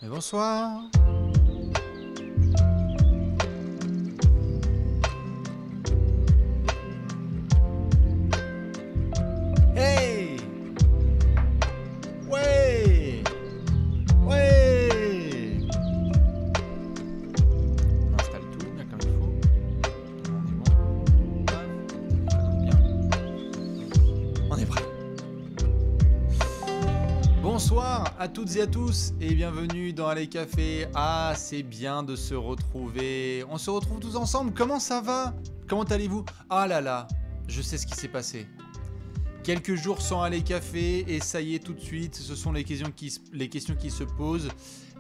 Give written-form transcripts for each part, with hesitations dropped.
Mais bonsoir. Hey. Ouais. Ouais. On installe tout bien comme il faut. On est bon. Bien. On est prêt. Bonsoir à toutes et à tous et bienvenue dans Allez Café. Ah, c'est bien de se retrouver. On se retrouve tous ensemble. Comment ça va? Comment allez-vous? Ah là là, je sais ce qui s'est passé. Quelques jours sans Allez Café et ça y est tout de suite, ce sont les questions qui se posent.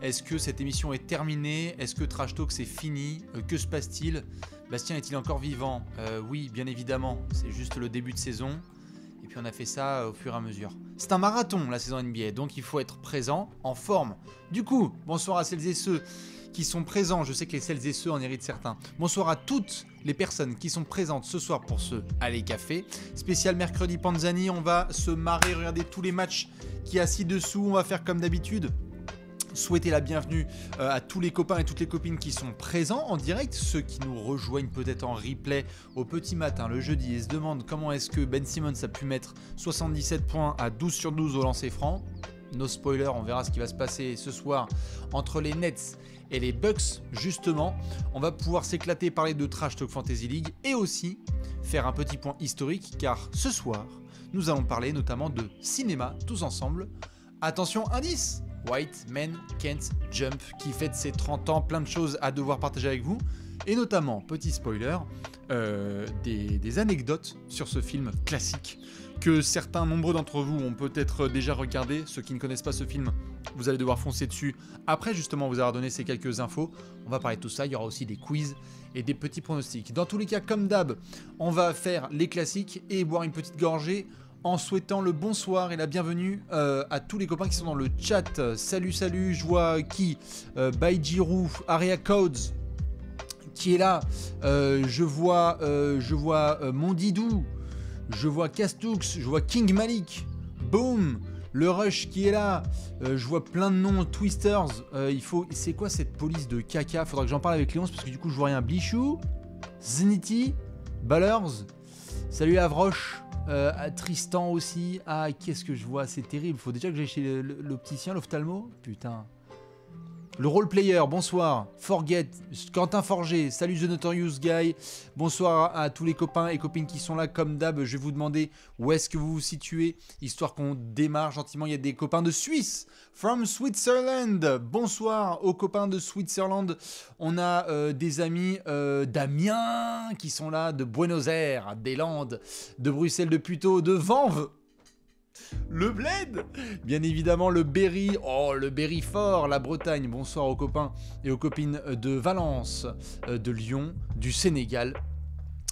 Est-ce que cette émission est terminée? Est-ce que Trash Talk c'est fini? Que se passe-t-il? Bastien est-il encore vivant? Oui, bien évidemment, c'est juste le début de saison. Et puis on a fait ça au fur et à mesure. C'est un marathon la saison NBA, donc il faut être présent, en forme. Du coup, bonsoir à celles et ceux qui sont présents. Je sais que les celles et ceux en héritent certains. Bonsoir à toutes les personnes qui sont présentes ce soir pour ce Allez Café. Spécial mercredi Panzani, on va se marrer, regarder tous les matchs qui y a ci-dessous. On va faire comme d'habitude. Souhaiter la bienvenue à tous les copains et toutes les copines qui sont présents en direct, ceux qui nous rejoignent peut-être en replay au petit matin, le jeudi, et se demandent comment est-ce que Ben Simmons a pu mettre 77 points à 12 sur 12 au lancer franc. No spoiler, on verra ce qui va se passer ce soir entre les Nets et les Bucks. Justement, on va pouvoir s'éclater, parler de Trash Talk Fantasy League et aussi faire un petit point historique car ce soir, nous allons parler notamment de cinéma tous ensemble. Attention, indice! White Men Can't Jump qui fête ses 30 ans, plein de choses à devoir partager avec vous et notamment, petit spoiler, des anecdotes sur ce film classique que certains nombreux d'entre vous ont peut-être déjà regardé. Ceux qui ne connaissent pas ce film, vous allez devoir foncer dessus après justement vous avoir donné ces quelques infos. On va parler de tout ça, il y aura aussi des quiz et des petits pronostics. Dans tous les cas, comme d'hab, on va faire les classiques et boire une petite gorgée en souhaitant le bonsoir et la bienvenue à tous les copains qui sont dans le chat. Salut, je vois qui Baijirou, Aria Codes qui est là. Je vois Mondidou, je vois Castoux, je vois King Malik, Boom, le Rush qui est là. Je vois plein de noms, Twisters. C'est quoi cette police de caca? Faudra que j'en parle avec Léonce parce que du coup je vois rien. Blichou, Zenity, Ballers. Salut Avroche. Tristan aussi. Ah, qu'est-ce que je vois, c'est terrible. Faut déjà que j'aille chez l'opticien, l'ophtalmo. Putain. Le roleplayer, bonsoir. Forget, Quentin Forger, salut The Notorious Guy. Bonsoir à tous les copains et copines qui sont là. Comme d'hab, je vais vous demander où est-ce que vous vous situez, histoire qu'on démarre gentiment. Il y a des copains de Suisse, from Switzerland. Bonsoir aux copains de Switzerland. On a des amis d'Amiens qui sont là, de Buenos Aires, des Landes, de Bruxelles, de Puteaux, de Vanves. Le Bled, bien évidemment le Berry, le Berry fort, la Bretagne. Bonsoir aux copains et aux copines de Valence, de Lyon, du Sénégal,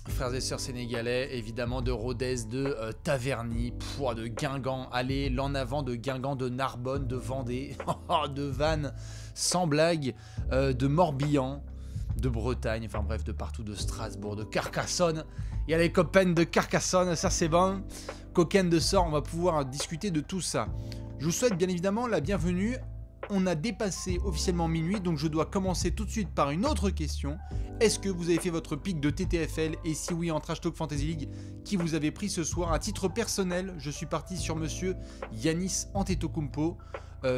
frères et sœurs sénégalais, évidemment de Rodez, de Taverny, de Guingamp, allez, l'en avant de Guingamp, de Narbonne, de Vendée, de Vannes, sans blague, de Morbihan, de Bretagne, enfin bref, de partout, de Strasbourg, de Carcassonne. Il y a les copains de Carcassonne, ça c'est bon. Coquine de sort, on va pouvoir discuter de tout ça. Je vous souhaite bien évidemment la bienvenue. On a dépassé officiellement minuit, donc je dois commencer tout de suite par une autre question. Est-ce que vous avez fait votre pick de TTFL? Et si oui, en Trash Talk Fantasy League, qui vous avez pris ce soir? À titre personnel, je suis parti sur monsieur Giannis Antetokounmpo.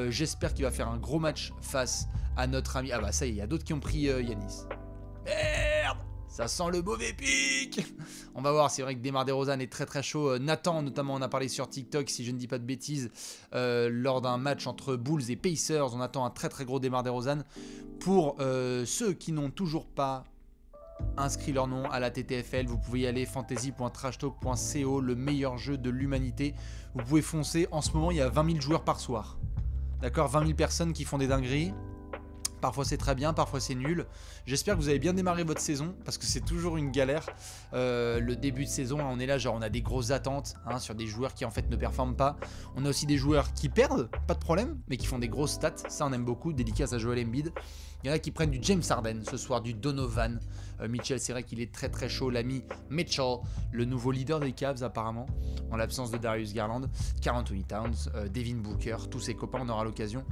J'espère qu'il va faire un gros match face à notre ami... Ah bah ça y est, il y a d'autres qui ont pris Giannis. Merde! Ça sent le mauvais pic. On va voir, c'est vrai que Demar DeRozan est très très chaud. Nathan, notamment, on a parlé sur TikTok, si je ne dis pas de bêtises, lors d'un match entre Bulls et Pacers. On attend un très très gros Demar DeRozan. Pour ceux qui n'ont toujours pas inscrit leur nom à la TTFL, vous pouvez y aller, fantasy.trashtalk.co, le meilleur jeu de l'humanité. Vous pouvez foncer, en ce moment il y a 20 000 joueurs par soir. D'accord, 20 000 personnes qui font des dingueries. Parfois c'est très bien, parfois c'est nul. J'espère que vous avez bien démarré votre saison parce que c'est toujours une galère. Le début de saison, on est là, genre on a des grosses attentes sur des joueurs qui en fait ne performent pas. On a aussi des joueurs qui perdent, pas de problème, mais qui font des grosses stats. Ça on aime beaucoup, dédicace à Joel Embiid. Il y en a qui prennent du James Harden ce soir, du Donovan Mitchell. C'est vrai qu'il est très très chaud, l'ami Mitchell, le nouveau leader des Cavs apparemment, en l'absence de Darius Garland, Karl Anthony Towns, Devin Booker, tous ses copains. On aura l'occasion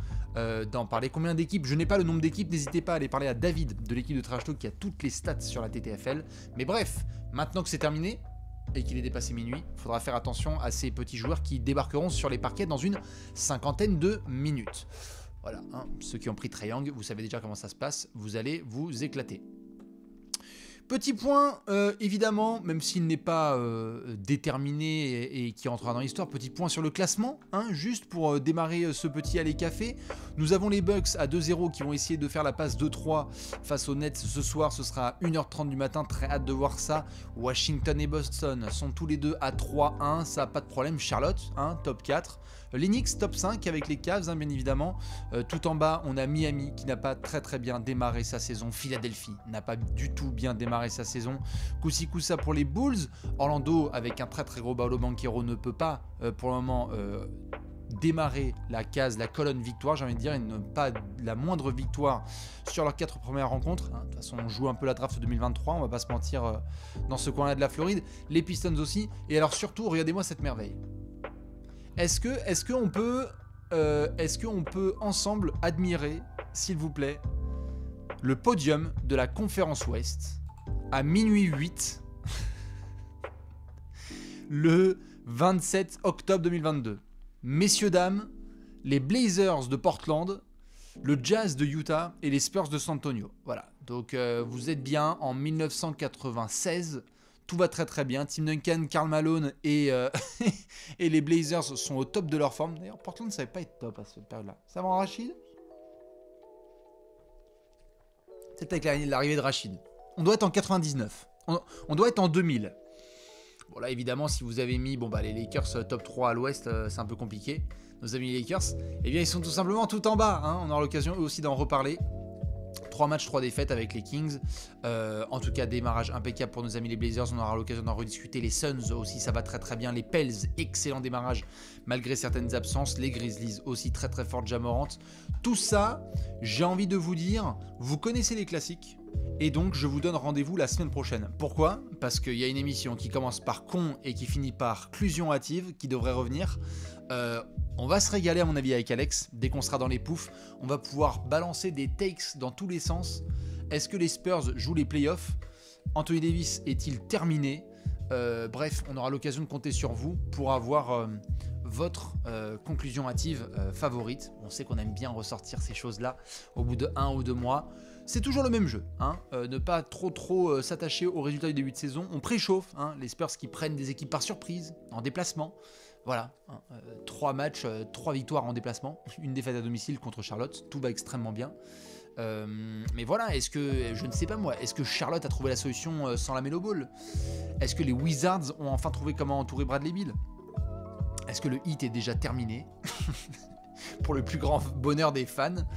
d'en parler. Combien d'équipes? Je n'ai pas le nombre d'équipes, n'hésitez pas à aller parler à David de l'équipe de Trash Talk qui a toutes les stats sur la TTFL. Mais bref, maintenant que c'est terminé et qu'il est dépassé minuit, il faudra faire attention à ces petits joueurs qui débarqueront sur les parquets dans une cinquantaine de minutes. Voilà, ceux qui ont pris Triangle, vous savez déjà comment ça se passe, vous allez vous éclater. Petit point, évidemment, même s'il n'est pas déterminé et qui entrera dans l'histoire, petit point sur le classement, juste pour démarrer ce petit aller café. Nous avons les Bucks à 2-0 qui vont essayer de faire la passe 2-3 face aux Nets ce soir, ce sera à 1h30 du matin, très hâte de voir ça. Washington et Boston sont tous les deux à 3-1, ça n'a pas de problème. Charlotte, top 4. Les Knicks top 5 avec les Cavs bien évidemment. Tout en bas on a Miami qui n'a pas très bien démarré sa saison. Philadelphie n'a pas du tout bien démarré sa saison. Koussi Koussa pour les Bulls. Orlando avec un très gros Paolo Banchero ne peut pas pour le moment démarrer la colonne victoire, j'ai envie de dire. Ils n'ont pas la moindre victoire sur leurs 4 premières rencontres. De toute façon on joue un peu la draft 2023, on va pas se mentir, dans ce coin là de la Floride. Les Pistons aussi. Et alors surtout regardez-moi cette merveille. Est-ce qu'on peut ensemble admirer, s'il vous plaît, le podium de la conférence Ouest à minuit 8 le 27 octobre 2022. Messieurs, dames, les Blazers de Portland, le Jazz de Utah et les Spurs de San Antonio. Voilà, donc vous êtes bien en 1996. Tout va très bien. Tim Duncan, Karl Malone et les Blazers sont au top de leur forme. D'ailleurs, Portland ne savait pas être top à cette période-là. Ça va en Rachid? C'est avec l'arrivée de Rachid. On doit être en 99. On doit être en 2000. Bon là, évidemment, si vous avez mis les Lakers top 3 à l'ouest, c'est un peu compliqué. Nos amis les Lakers, eh bien, ils sont tout simplement tout en bas. On aura l'occasion eux aussi d'en reparler. 3 matchs, 3 défaites avec les Kings. En tout cas, démarrage impeccable pour nos amis les Blazers. On aura l'occasion d'en rediscuter. Les Suns aussi, ça va très bien. Les Pels, excellent démarrage malgré certaines absences. Les Grizzlies aussi très fortes, Ja Morant. Tout ça, j'ai envie de vous dire, vous connaissez les classiques. Et donc, je vous donne rendez-vous la semaine prochaine. Pourquoi? Parce qu'il y a une émission qui commence par con et qui finit par clusion hâtive qui devrait revenir. On va se régaler à mon avis avec Alex, dès qu'on sera dans les poufs. On va pouvoir balancer des takes dans tous les sens. Est-ce que les Spurs jouent les playoffs? Anthony Davis est-il terminé? Bref, on aura l'occasion de compter sur vous pour avoir votre conclusion hâtive favorite. On sait qu'on aime bien ressortir ces choses-là au bout de 1 ou 2 mois. C'est toujours le même jeu, ne pas trop s'attacher aux résultats du début de saison. On préchauffe, les Spurs qui prennent des équipes par surprise, en déplacement. Voilà, 3 matchs, 3 victoires en déplacement, une défaite à domicile contre Charlotte, tout va extrêmement bien. Mais voilà, je ne sais pas moi, est-ce que Charlotte a trouvé la solution sans la Melo Ball? Est-ce que les Wizards ont enfin trouvé comment entourer Bradley Beal? Est-ce que le hit est déjà terminé? Pour le plus grand bonheur des fans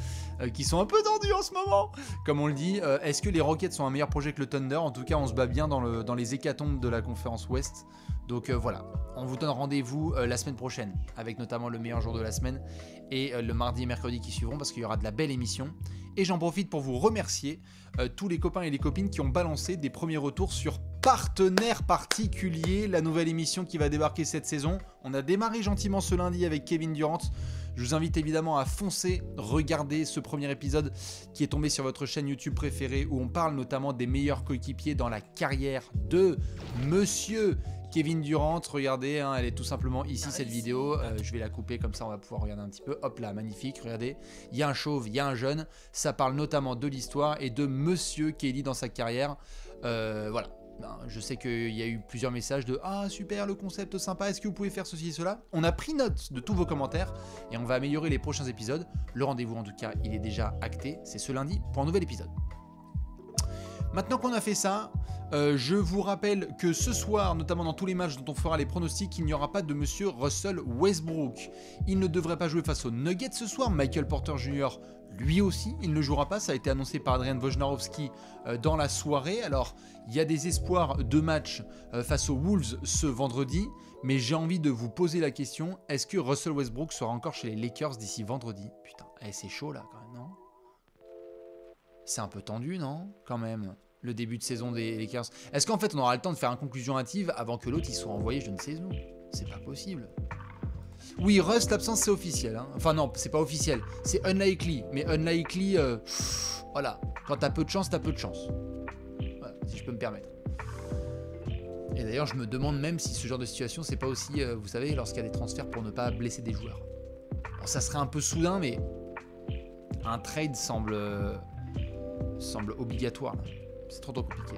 qui sont un peu tendus en ce moment, comme on le dit. Est-ce que les Rockets sont un meilleur projet que le Thunder? En tout cas, on se bat bien dans les hécatombes de la conférence Ouest. Donc voilà, on vous donne rendez-vous la semaine prochaine, avec notamment le meilleur jour de la semaine et le mardi et mercredi qui suivront, parce qu'il y aura de la belle émission. Et j'en profite pour vous remercier tous les copains et les copines qui ont balancé des premiers retours sur Partenaire Particulier, la nouvelle émission qui va débarquer cette saison. On a démarré gentiment ce lundi avec Kevin Durant. Je vous invite évidemment à foncer, regarder ce premier épisode qui est tombé sur votre chaîne YouTube préférée, où on parle notamment des meilleurs coéquipiers dans la carrière de Monsieur Kevin Durant. Regardez, elle est tout simplement ici cette vidéo. Je vais la couper comme ça, on va pouvoir regarder un petit peu. Hop là, magnifique, regardez. Il y a un chauve, il y a un jeune. Ça parle notamment de l'histoire et de Monsieur Kelly dans sa carrière. Voilà. Je sais qu'il y a eu plusieurs messages de « Ah super, le concept sympa, est-ce que vous pouvez faire ceci et cela ?» On a pris note de tous vos commentaires et on va améliorer les prochains épisodes. Le rendez-vous en tout cas, il est déjà acté. C'est ce lundi pour un nouvel épisode. Maintenant qu'on a fait ça, je vous rappelle que ce soir, notamment dans tous les matchs dont on fera les pronostics, il n'y aura pas de monsieur Russell Westbrook. Il ne devrait pas jouer face aux Nuggets ce soir. Michael Porter Jr., lui aussi, il ne jouera pas. Ça a été annoncé par Adrian Wojnarowski dans la soirée. Alors, il y a des espoirs de match face aux Wolves ce vendredi. Mais j'ai envie de vous poser la question, est-ce que Russell Westbrook sera encore chez les Lakers d'ici vendredi? Putain, c'est chaud là quand même, non? C'est un peu tendu, non? Quand même, le début de saison des Lakers. Est-ce qu'en fait, on aura le temps de faire une conclusion hâtive avant que l'autre il soit envoyé je ne sais où? C'est pas possible. Oui, Rust, l'absence, c'est officiel. Hein. Enfin non, c'est pas officiel. C'est unlikely. Mais unlikely, voilà. Quand t'as peu de chance, t'as peu de chance. Voilà, si je peux me permettre. Et d'ailleurs, je me demande même si ce genre de situation, c'est pas aussi, vous savez, lorsqu'il y a des transferts pour ne pas blesser des joueurs. Alors, ça serait un peu soudain, mais un trade semble obligatoire. C'est trop compliqué.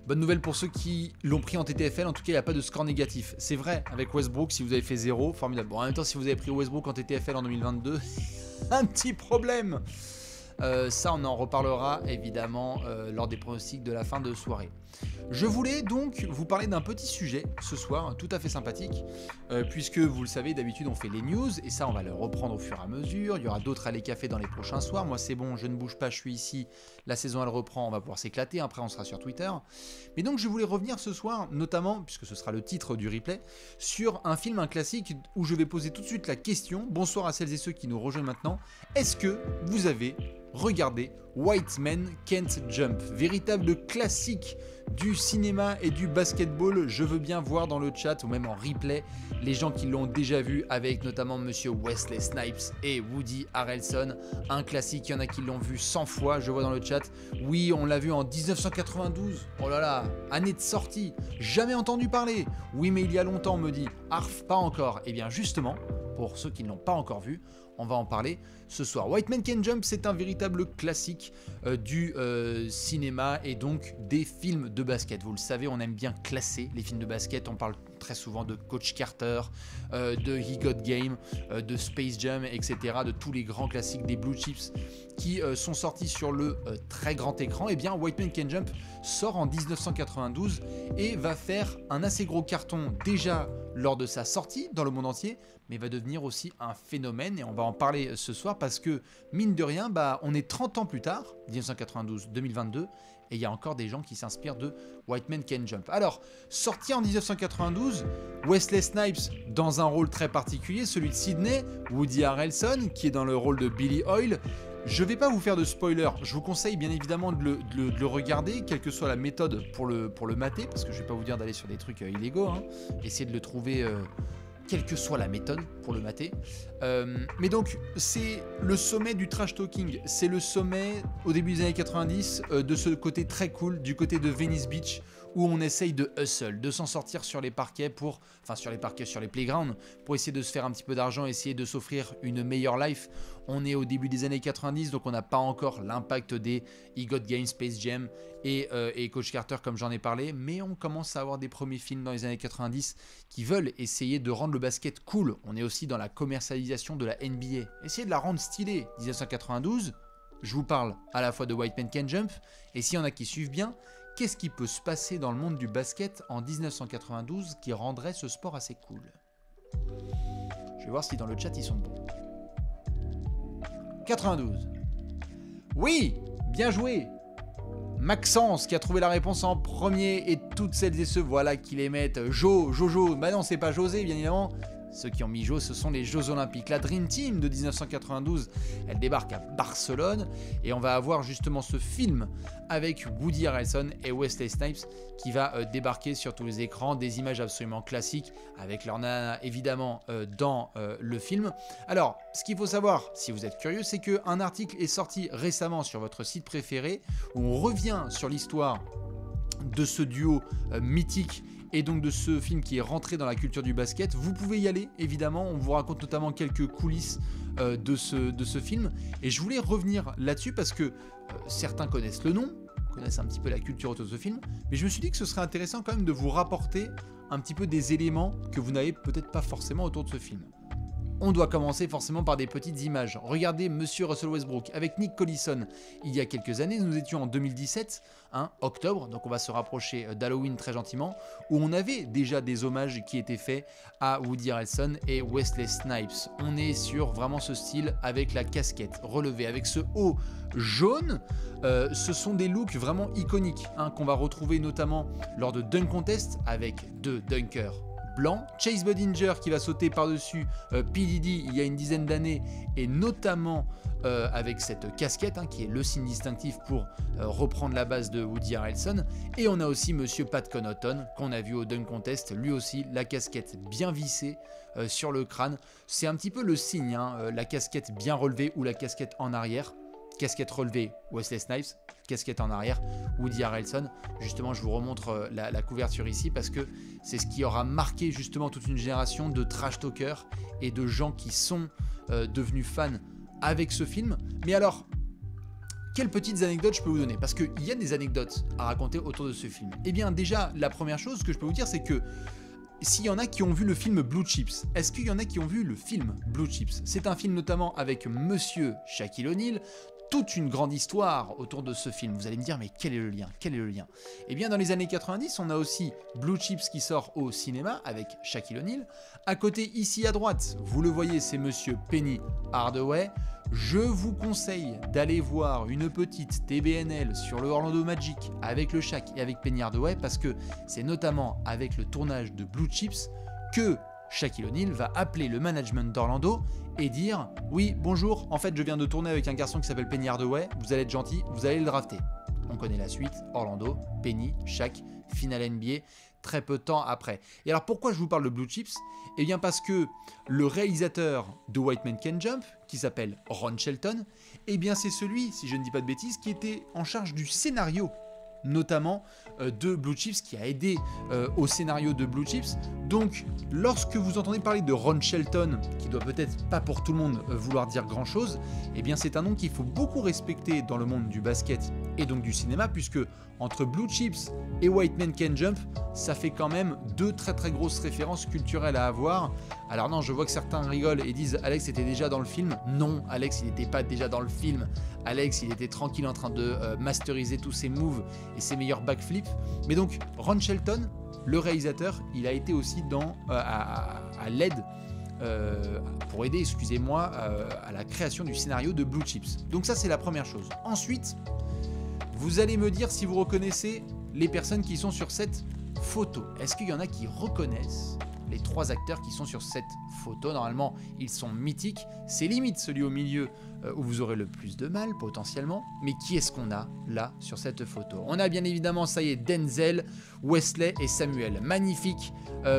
Bonne nouvelle pour ceux qui l'ont pris en TTFL, en tout cas il n'y a pas de score négatif. C'est vrai, avec Westbrook, si vous avez fait 0, formidable. Bon, en même temps, si vous avez pris Westbrook en TTFL en 2022, un petit problème. Ça, on en reparlera évidemment lors des pronostics de la fin de soirée. Je voulais donc vous parler d'un petit sujet ce soir, tout à fait sympathique, puisque vous le savez, d'habitude on fait les news, et ça on va le reprendre au fur et à mesure. Il y aura d'autres allées café dans les prochains soirs. Moi c'est bon, je ne bouge pas, je suis ici, la saison elle reprend, on va pouvoir s'éclater, après on sera sur Twitter. Mais donc je voulais revenir ce soir, notamment, puisque ce sera le titre du replay, sur un film, un classique, où je vais poser tout de suite la question, bonsoir à celles et ceux qui nous rejoignent maintenant, est-ce que vous avez regardé White Men Can't Jump, véritable classique du cinéma et du basketball? Je veux bien voir dans le chat ou même en replay les gens qui l'ont déjà vu, avec notamment monsieur Wesley Snipes et Woody Harrelson. Un classique, il y en a qui l'ont vu 100 fois, je vois dans le chat. Oui, on l'a vu en 1992. Oh là là, année de sortie, jamais entendu parler. Oui, mais il y a longtemps, on me dit. Arf, pas encore. Et bien justement, pour ceux qui ne l'ont pas encore vu, on va en parler ce soir. White Men Can't Jump, c'est un véritable classique du cinéma et donc des films de basket. Vous le savez, on aime bien classer les films de basket. On parle très souvent de Coach Carter, de He Got Game, de Space Jam, etc. De tous les grands classiques des Blue Chips qui sont sortis sur le très grand écran. Et bien, White Men Can't Jump sort en 1992 et va faire un assez gros carton déjà lors de sa sortie dans le monde entier, mais va devenir aussi un phénomène, et on va en parler ce soir parce que, mine de rien, on est 30 ans plus tard, 1992-2022, et il y a encore des gens qui s'inspirent de White Men Can't Jump. Alors, sorti en 1992, Wesley Snipes dans un rôle très particulier, celui de Sydney, Woody Harrelson qui est dans le rôle de Billy Hoyle. Je ne vais pas vous faire de spoiler, je vous conseille bien évidemment de le regarder, quelle que soit la méthode pour le mater, parce que je ne vais pas vous dire d'aller sur des trucs illégaux, hein. Essayez de le trouver, quelle que soit la méthode pour le mater. Mais donc, c'est le sommet du trash talking, c'est le sommet au début des années 90 de ce côté très cool, du côté de Venice Beach, où on essaye de hustle, de s'en sortir sur les parquets sur les playgrounds, pour essayer de se faire un petit peu d'argent, essayer de s'offrir une meilleure life. On est au début des années 90, donc on n'a pas encore l'impact des He Got Game, Space Jam et Coach Carter comme j'en ai parlé, mais on commence à avoir des premiers films dans les années 90 qui veulent essayer de rendre le basket cool. On est aussi dans la commercialisation de la NBA, essayer de la rendre stylée. 1992, je vous parle à la fois de White Men Can't Jump, et s'il y en a qui suivent bien, qu'est-ce qui peut se passer dans le monde du basket en 1992 qui rendrait ce sport assez cool? Je vais voir si dans le chat ils sont bons. 92. Oui, bien joué. Maxence qui a trouvé la réponse en premier, et toutes celles et ceux voilà qui les mettent. Jojo, bah non c'est pas José bien évidemment. Ceux qui ont mis Jo, ce sont les Jeux Olympiques. La Dream Team de 1992, elle débarque à Barcelone, et on va avoir justement ce film avec Woody Harrelson et Wesley Snipes qui va débarquer sur tous les écrans, des images absolument classiques avec leur nana évidemment dans le film. Alors, ce qu'il faut savoir, si vous êtes curieux, c'est qu'un article est sorti récemment sur votre site préféré où on revient sur l'histoire de ce duo mythique et donc de ce film qui est rentré dans la culture du basket. Vous pouvez y aller, évidemment, on vous raconte notamment quelques coulisses de ce film, et je voulais revenir là-dessus parce que certains connaissent le nom, connaissent un petit peu la culture autour de ce film, mais je me suis dit que ce serait intéressant quand même de vous rapporter un petit peu des éléments que vous n'avez peut-être pas forcément autour de ce film. On doit commencer forcément par des petites images. Regardez Monsieur Russell Westbrook avec Nick Collison. Il y a quelques années, nous étions en 2017, octobre, donc on va se rapprocher d'Halloween très gentiment, où on avait déjà des hommages qui étaient faits à Woody Harrelson et Wesley Snipes. On est sur vraiment ce style avec la casquette relevée, avec ce haut jaune. Ce sont des looks vraiment iconiques qu'on va retrouver notamment lors de Dunk Contest avec deux dunkers blanc, Chase Budinger qui va sauter par-dessus P. Diddy il y a une dizaine d'années et notamment avec cette casquette qui est le signe distinctif pour reprendre la base de Woody Harrelson, et on a aussi Monsieur Pat Connaughton qu'on a vu au Dunk Contest, lui aussi la casquette bien vissée sur le crâne, c'est un petit peu le signe, la casquette bien relevée ou la casquette en arrière. Casquette relevée, Wesley Snipes, casquette en arrière, Woody Harrelson. Justement, je vous remontre la couverture ici parce que c'est ce qui aura marqué justement toute une génération de trash talkers et de gens qui sont devenus fans avec ce film. Mais alors, quelles petites anecdotes je peux vous donner? Parce qu'il y a des anecdotes à raconter autour de ce film. Eh bien, déjà, la première chose que je peux vous dire, c'est que s'il y en a qui ont vu le film Blue Chips, est-ce qu'il y en a qui ont vu le film Blue Chips? C'est un film notamment avec Monsieur Shaquille O'Neal, toute une grande histoire autour de ce film. Vous allez me dire, mais quel est le lien? Quel est le lien? Eh bien, dans les années 90, on a aussi Blue Chips qui sort au cinéma avec Shaquille O'Neal. À côté, ici à droite, vous le voyez, c'est Monsieur Penny Hardaway. Je vous conseille d'aller voir une petite TBNL sur le Orlando Magic avec le Shaq et avec Penny Hardaway parce que c'est notamment avec le tournage de Blue Chips que Shaquille O'Neal va appeler le management d'Orlando et dire « Oui, bonjour, en fait je viens de tourner avec un garçon qui s'appelle Penny Hardaway, vous allez être gentil, vous allez le drafter. » On connaît la suite, Orlando, Penny, Shaq, finale NBA, très peu de temps après. Et alors pourquoi je vous parle de Blue Chips? Eh bien parce que le réalisateur de White Man Can't Jump, qui s'appelle Ron Shelton, eh bien c'est celui, si je ne dis pas de bêtises, qui était en charge du scénario notamment de Blue Chips, qui a aidé au scénario de Blue Chips. Donc lorsque vous entendez parler de Ron Shelton, qui doit peut-être pas pour tout le monde vouloir dire grand chose, eh bien c'est un nom qu'il faut beaucoup respecter dans le monde du basket et donc du cinéma, puisque entre Blue Chips et White Man Can't Jump, ça fait quand même deux très très grosses références culturelles à avoir. Alors non, je vois que certains rigolent et disent Alex était déjà dans le film. Non, Alex il n'était pas déjà dans le film. Alex il était tranquille en train de masteriser tous ses moves et ses meilleurs backflips. Mais donc Ron Shelton, le réalisateur, il a été aussi à l'aide pour aider, excusez-moi, à la création du scénario de Blue Chips. Donc ça c'est la première chose. Ensuite, vous allez me dire si vous reconnaissez les personnes qui sont sur cette photo. Est-ce qu'il y en a qui reconnaissent les trois acteurs qui sont sur cette photo? Normalement, ils sont mythiques. C'est limite celui au milieu où vous aurez le plus de mal, potentiellement. Mais qui est-ce qu'on a là sur cette photo? On a bien évidemment, ça y est, Denzel, Wesley et Samuel. Magnifique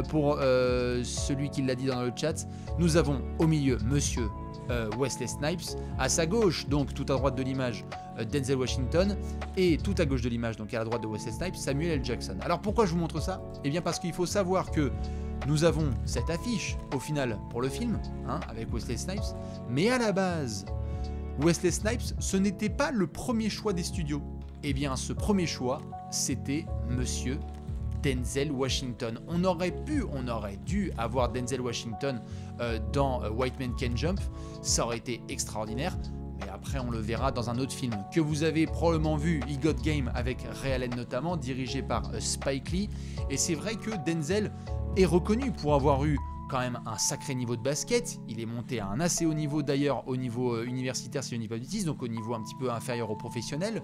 pour celui qui l'a dit dans le chat. Nous avons au milieu Monsieur Wesley Snipes, à sa gauche, donc tout à droite de l'image, Denzel Washington, et tout à gauche de l'image, donc à la droite de Wesley Snipes, Samuel L. Jackson. Alors pourquoi je vous montre ça? Eh bien parce qu'il faut savoir que nous avons cette affiche au final pour le film, avec Wesley Snipes, mais à la base, Wesley Snipes, ce n'était pas le premier choix des studios. Eh bien ce premier choix, c'était Monsieur Denzel Washington. On aurait dû avoir Denzel Washington dans White Man Can't Jump, ça aurait été extraordinaire, mais après on le verra dans un autre film que vous avez probablement vu, He Got Game, avec Ray Allen notamment, dirigé par Spike Lee, et c'est vrai que Denzel est reconnu pour avoir eu quand même un sacré niveau de basket. Il est monté à un assez haut niveau d'ailleurs, au niveau universitaire si je ne dis pas de bêtises, donc au niveau un petit peu inférieur au professionnel.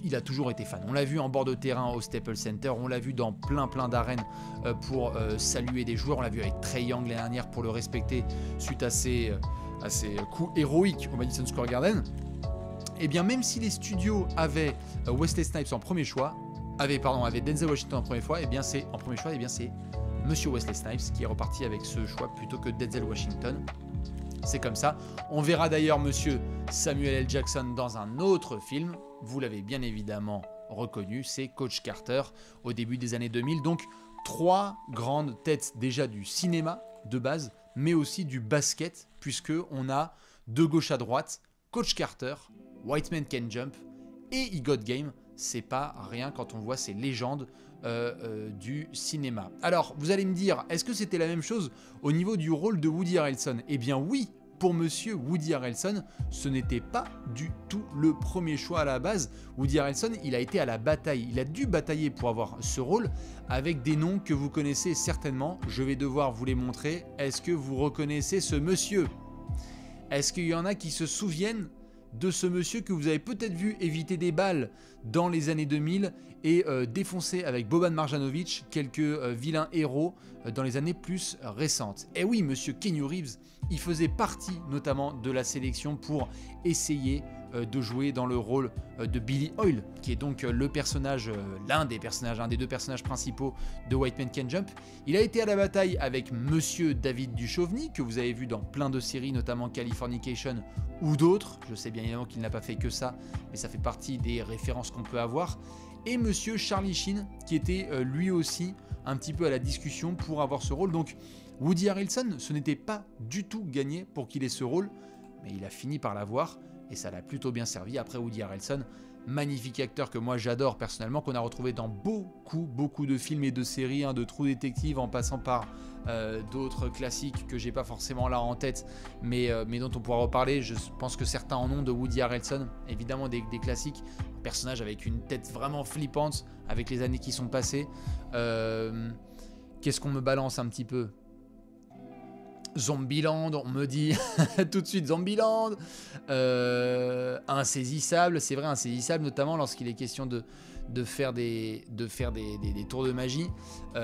Il a toujours été fan. On l'a vu en bord de terrain au Staples Center, on l'a vu dans plein d'arènes pour saluer des joueurs. On l'a vu avec Trae Young l'année dernière pour le respecter suite à ses coups héroïques au Madison Square Garden. Et bien même si les studios avaient Wesley Snipes en premier choix, avait Denzel Washington en premier choix, et bien c'est Monsieur Wesley Snipes qui est reparti avec ce choix plutôt que Denzel Washington. C'est comme ça. On verra d'ailleurs Monsieur Samuel L. Jackson dans un autre film. Vous l'avez bien évidemment reconnu, c'est Coach Carter au début des années 2000. Donc trois grandes têtes déjà du cinéma de base, mais aussi du basket, puisque on a de gauche à droite Coach Carter, White Man Can't Jump et He Got Game. C'est pas rien quand on voit ces légendes du cinéma. Alors, vous allez me dire, est-ce que c'était la même chose au niveau du rôle de Woody Harrelson? Eh bien oui, pour monsieur Woody Harrelson, ce n'était pas du tout le premier choix à la base. Woody Harrelson, il a été à la bataille. Il a dû batailler pour avoir ce rôle avec des noms que vous connaissez certainement. Je vais devoir vous les montrer. Est-ce que vous reconnaissez ce monsieur? Est-ce qu'il y en a qui se souviennent de ce monsieur que vous avez peut-être vu éviter des balles dans les années 2000 et défoncer avec Boban Marjanovic quelques vilains héros dans les années plus récentes? Et oui, monsieur Keanu Reeves, il faisait partie notamment de la sélection pour essayer de jouer dans le rôle de Billy Hoyle, qui est donc le personnage, l'un des deux personnages principaux de White Man Can't Jump. Il a été à la bataille avec monsieur David Duchovny, que vous avez vu dans plein de séries, notamment Californication ou d'autres. Je sais bien évidemment qu'il n'a pas fait que ça, mais ça fait partie des références qu'on peut avoir. Et monsieur Charlie Sheen, qui était lui aussi un petit peu à la discussion pour avoir ce rôle. Donc Woody Harrelson, ce n'était pas du tout gagné pour qu'il ait ce rôle, mais il a fini par l'avoir. Et ça l'a plutôt bien servi. Après, Woody Harrelson, magnifique acteur que moi j'adore personnellement, qu'on a retrouvé dans beaucoup de films et de séries, de True Detective en passant par d'autres classiques que j'ai pas forcément là en tête, mais dont on pourra reparler. Je pense que certains en ont de Woody Harrelson, évidemment des classiques, un personnage avec une tête vraiment flippante avec les années qui sont passées. Qu'est-ce qu'on me balance un petit peu? Zombieland, on me dit tout de suite Zombieland, Insaisissable, c'est vrai, Insaisissable, notamment lorsqu'il est question de faire des tours de magie.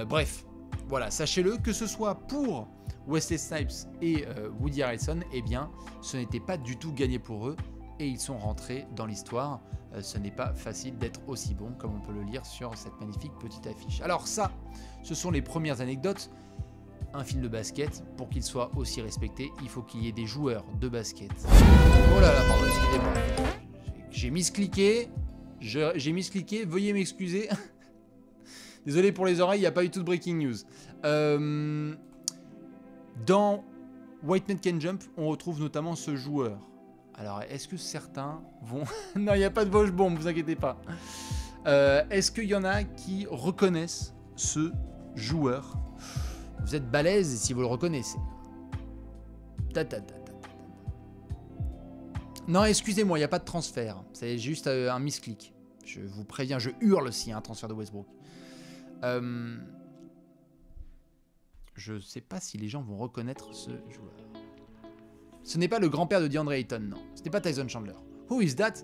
Bref, voilà, sachez-le, que ce soit pour Wesley Snipes et Woody Harrelson, eh bien, ce n'était pas du tout gagné pour eux et ils sont rentrés dans l'histoire. Ce n'est pas facile d'être aussi bon, comme on peut le lire sur cette magnifique petite affiche. Alors ça, ce sont les premières anecdotes. Un film de basket, pour qu'il soit aussi respecté, il faut qu'il y ait des joueurs de basket. Oh là là, pardon, excusez-moi. J'ai miscliqué, veuillez m'excuser. Désolé pour les oreilles, il n'y a pas eu tout de breaking news. Dans White Man Can't Jump, on retrouve notamment ce joueur. Alors, est-ce que certains vont... Non, il n'y a pas de poche bombe, vous inquiétez pas. Est-ce qu'il y en a qui reconnaissent ce joueur? Vous êtes balèze si vous le reconnaissez. Non, excusez-moi, il n'y a pas de transfert. C'est juste un misclick. Je vous préviens, je hurle s'il y a un transfert de Westbrook. Je ne sais pas si les gens vont reconnaître ce joueur. Ce n'est pas le grand-père de DeAndre Ayton, non. Ce n'est pas Tyson Chandler. Who is that?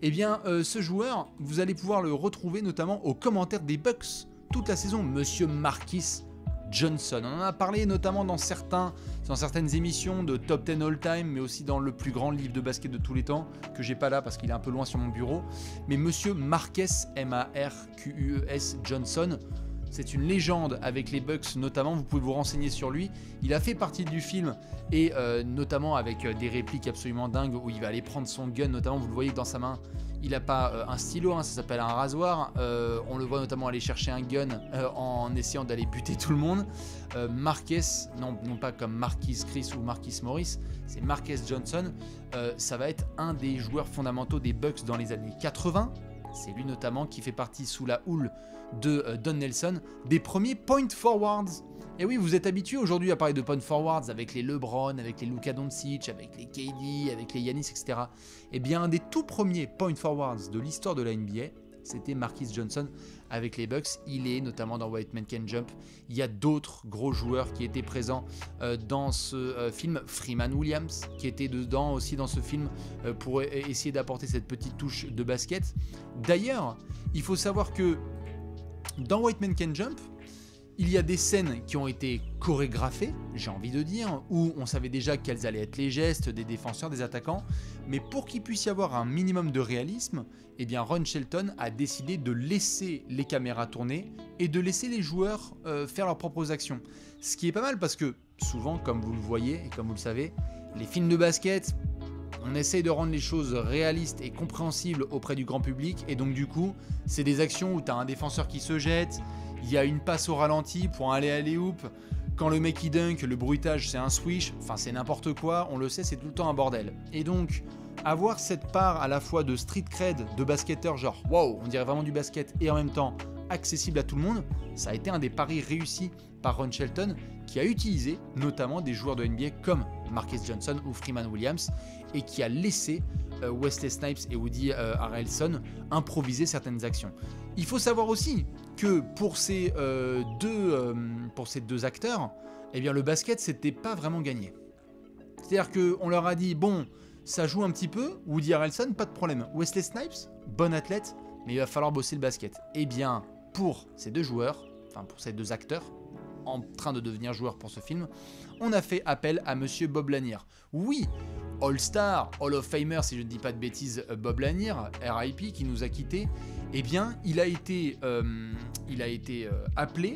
Eh bien, ce joueur, vous allez pouvoir le retrouver notamment aux commentaires des Bucks toute la saison. Monsieur Marquis Johnson. On en a parlé notamment dans certaines émissions de Top 10 All Time, mais aussi dans le plus grand livre de basket de tous les temps, que j'ai pas là parce qu'il est un peu loin sur mon bureau. Mais monsieur Marquez, M-A-R-Q-U-E-S Johnson, c'est une légende avec les Bucks notamment, vous pouvez vous renseigner sur lui. Il a fait partie du film et notamment avec des répliques absolument dingues où il va aller prendre son gun, notamment vous le voyez dans sa main. Il n'a pas un stylo, ça s'appelle un rasoir. On le voit notamment aller chercher un gun en essayant d'aller buter tout le monde. Marquez, non pas comme Marquis Chris ou Marquis Morris, c'est Marquez Johnson. Ça va être un des joueurs fondamentaux des Bucks dans les années 80. C'est lui notamment qui fait partie sous la houle de Don Nelson des premiers point forwards. Et oui, vous êtes habitués aujourd'hui à parler de point forwards avec les LeBron, avec les Luka Doncic, avec les KD, avec les Giannis, etc. Eh bien, un des tout premiers point forwards de l'histoire de la NBA, c'était Marquis Johnson avec les Bucks. Il est notamment dans White Man Can't Jump. Il y a d'autres gros joueurs qui étaient présents dans ce film. Freeman Williams qui était dedans aussi dans ce film pour essayer d'apporter cette petite touche de basket. D'ailleurs, il faut savoir que dans White Man Can't Jump, il y a des scènes qui ont été chorégraphées, j'ai envie de dire, où on savait déjà quels allaient être les gestes des défenseurs, des attaquants, mais pour qu'il puisse y avoir un minimum de réalisme, eh bien Ron Shelton a décidé de laisser les caméras tourner et de laisser les joueurs faire leurs propres actions. Ce qui est pas mal parce que souvent, comme vous le voyez et comme vous le savez, les films de basket, on essaye de rendre les choses réalistes et compréhensibles auprès du grand public, et donc du coup, c'est des actions où tu as un défenseur qui se jette, il y a une passe au ralenti pour aller alley-oop, quand le mec il dunk, le bruitage c'est un swish, enfin c'est n'importe quoi, on le sait, c'est tout le temps un bordel. Et donc, avoir cette part à la fois de street cred, de basketteur, genre wow, on dirait vraiment du basket, et en même temps accessible à tout le monde, ça a été un des paris réussis par Ron Shelton, qui a utilisé notamment des joueurs de NBA comme Marques Johnson ou Freeman Williams, et qui a laissé Wesley Snipes et Woody Harrelson improviser certaines actions. Il faut savoir aussi que pour ces deux acteurs, eh bien le basket c'était pas vraiment gagné. C'est-à-dire qu'on leur a dit bon, ça joue un petit peu, Woody Harrelson, pas de problème. Wesley Snipes, bon athlète, mais il va falloir bosser le basket. Eh bien, pour ces deux joueurs, enfin pour ces deux acteurs, en train de devenir joueurs pour ce film, on a fait appel à monsieur Bob Lanier. Oui, All-Star, Hall of Famer, si je ne dis pas de bêtises, Bob Lanier, RIP, qui nous a quittés, eh bien, il a été appelé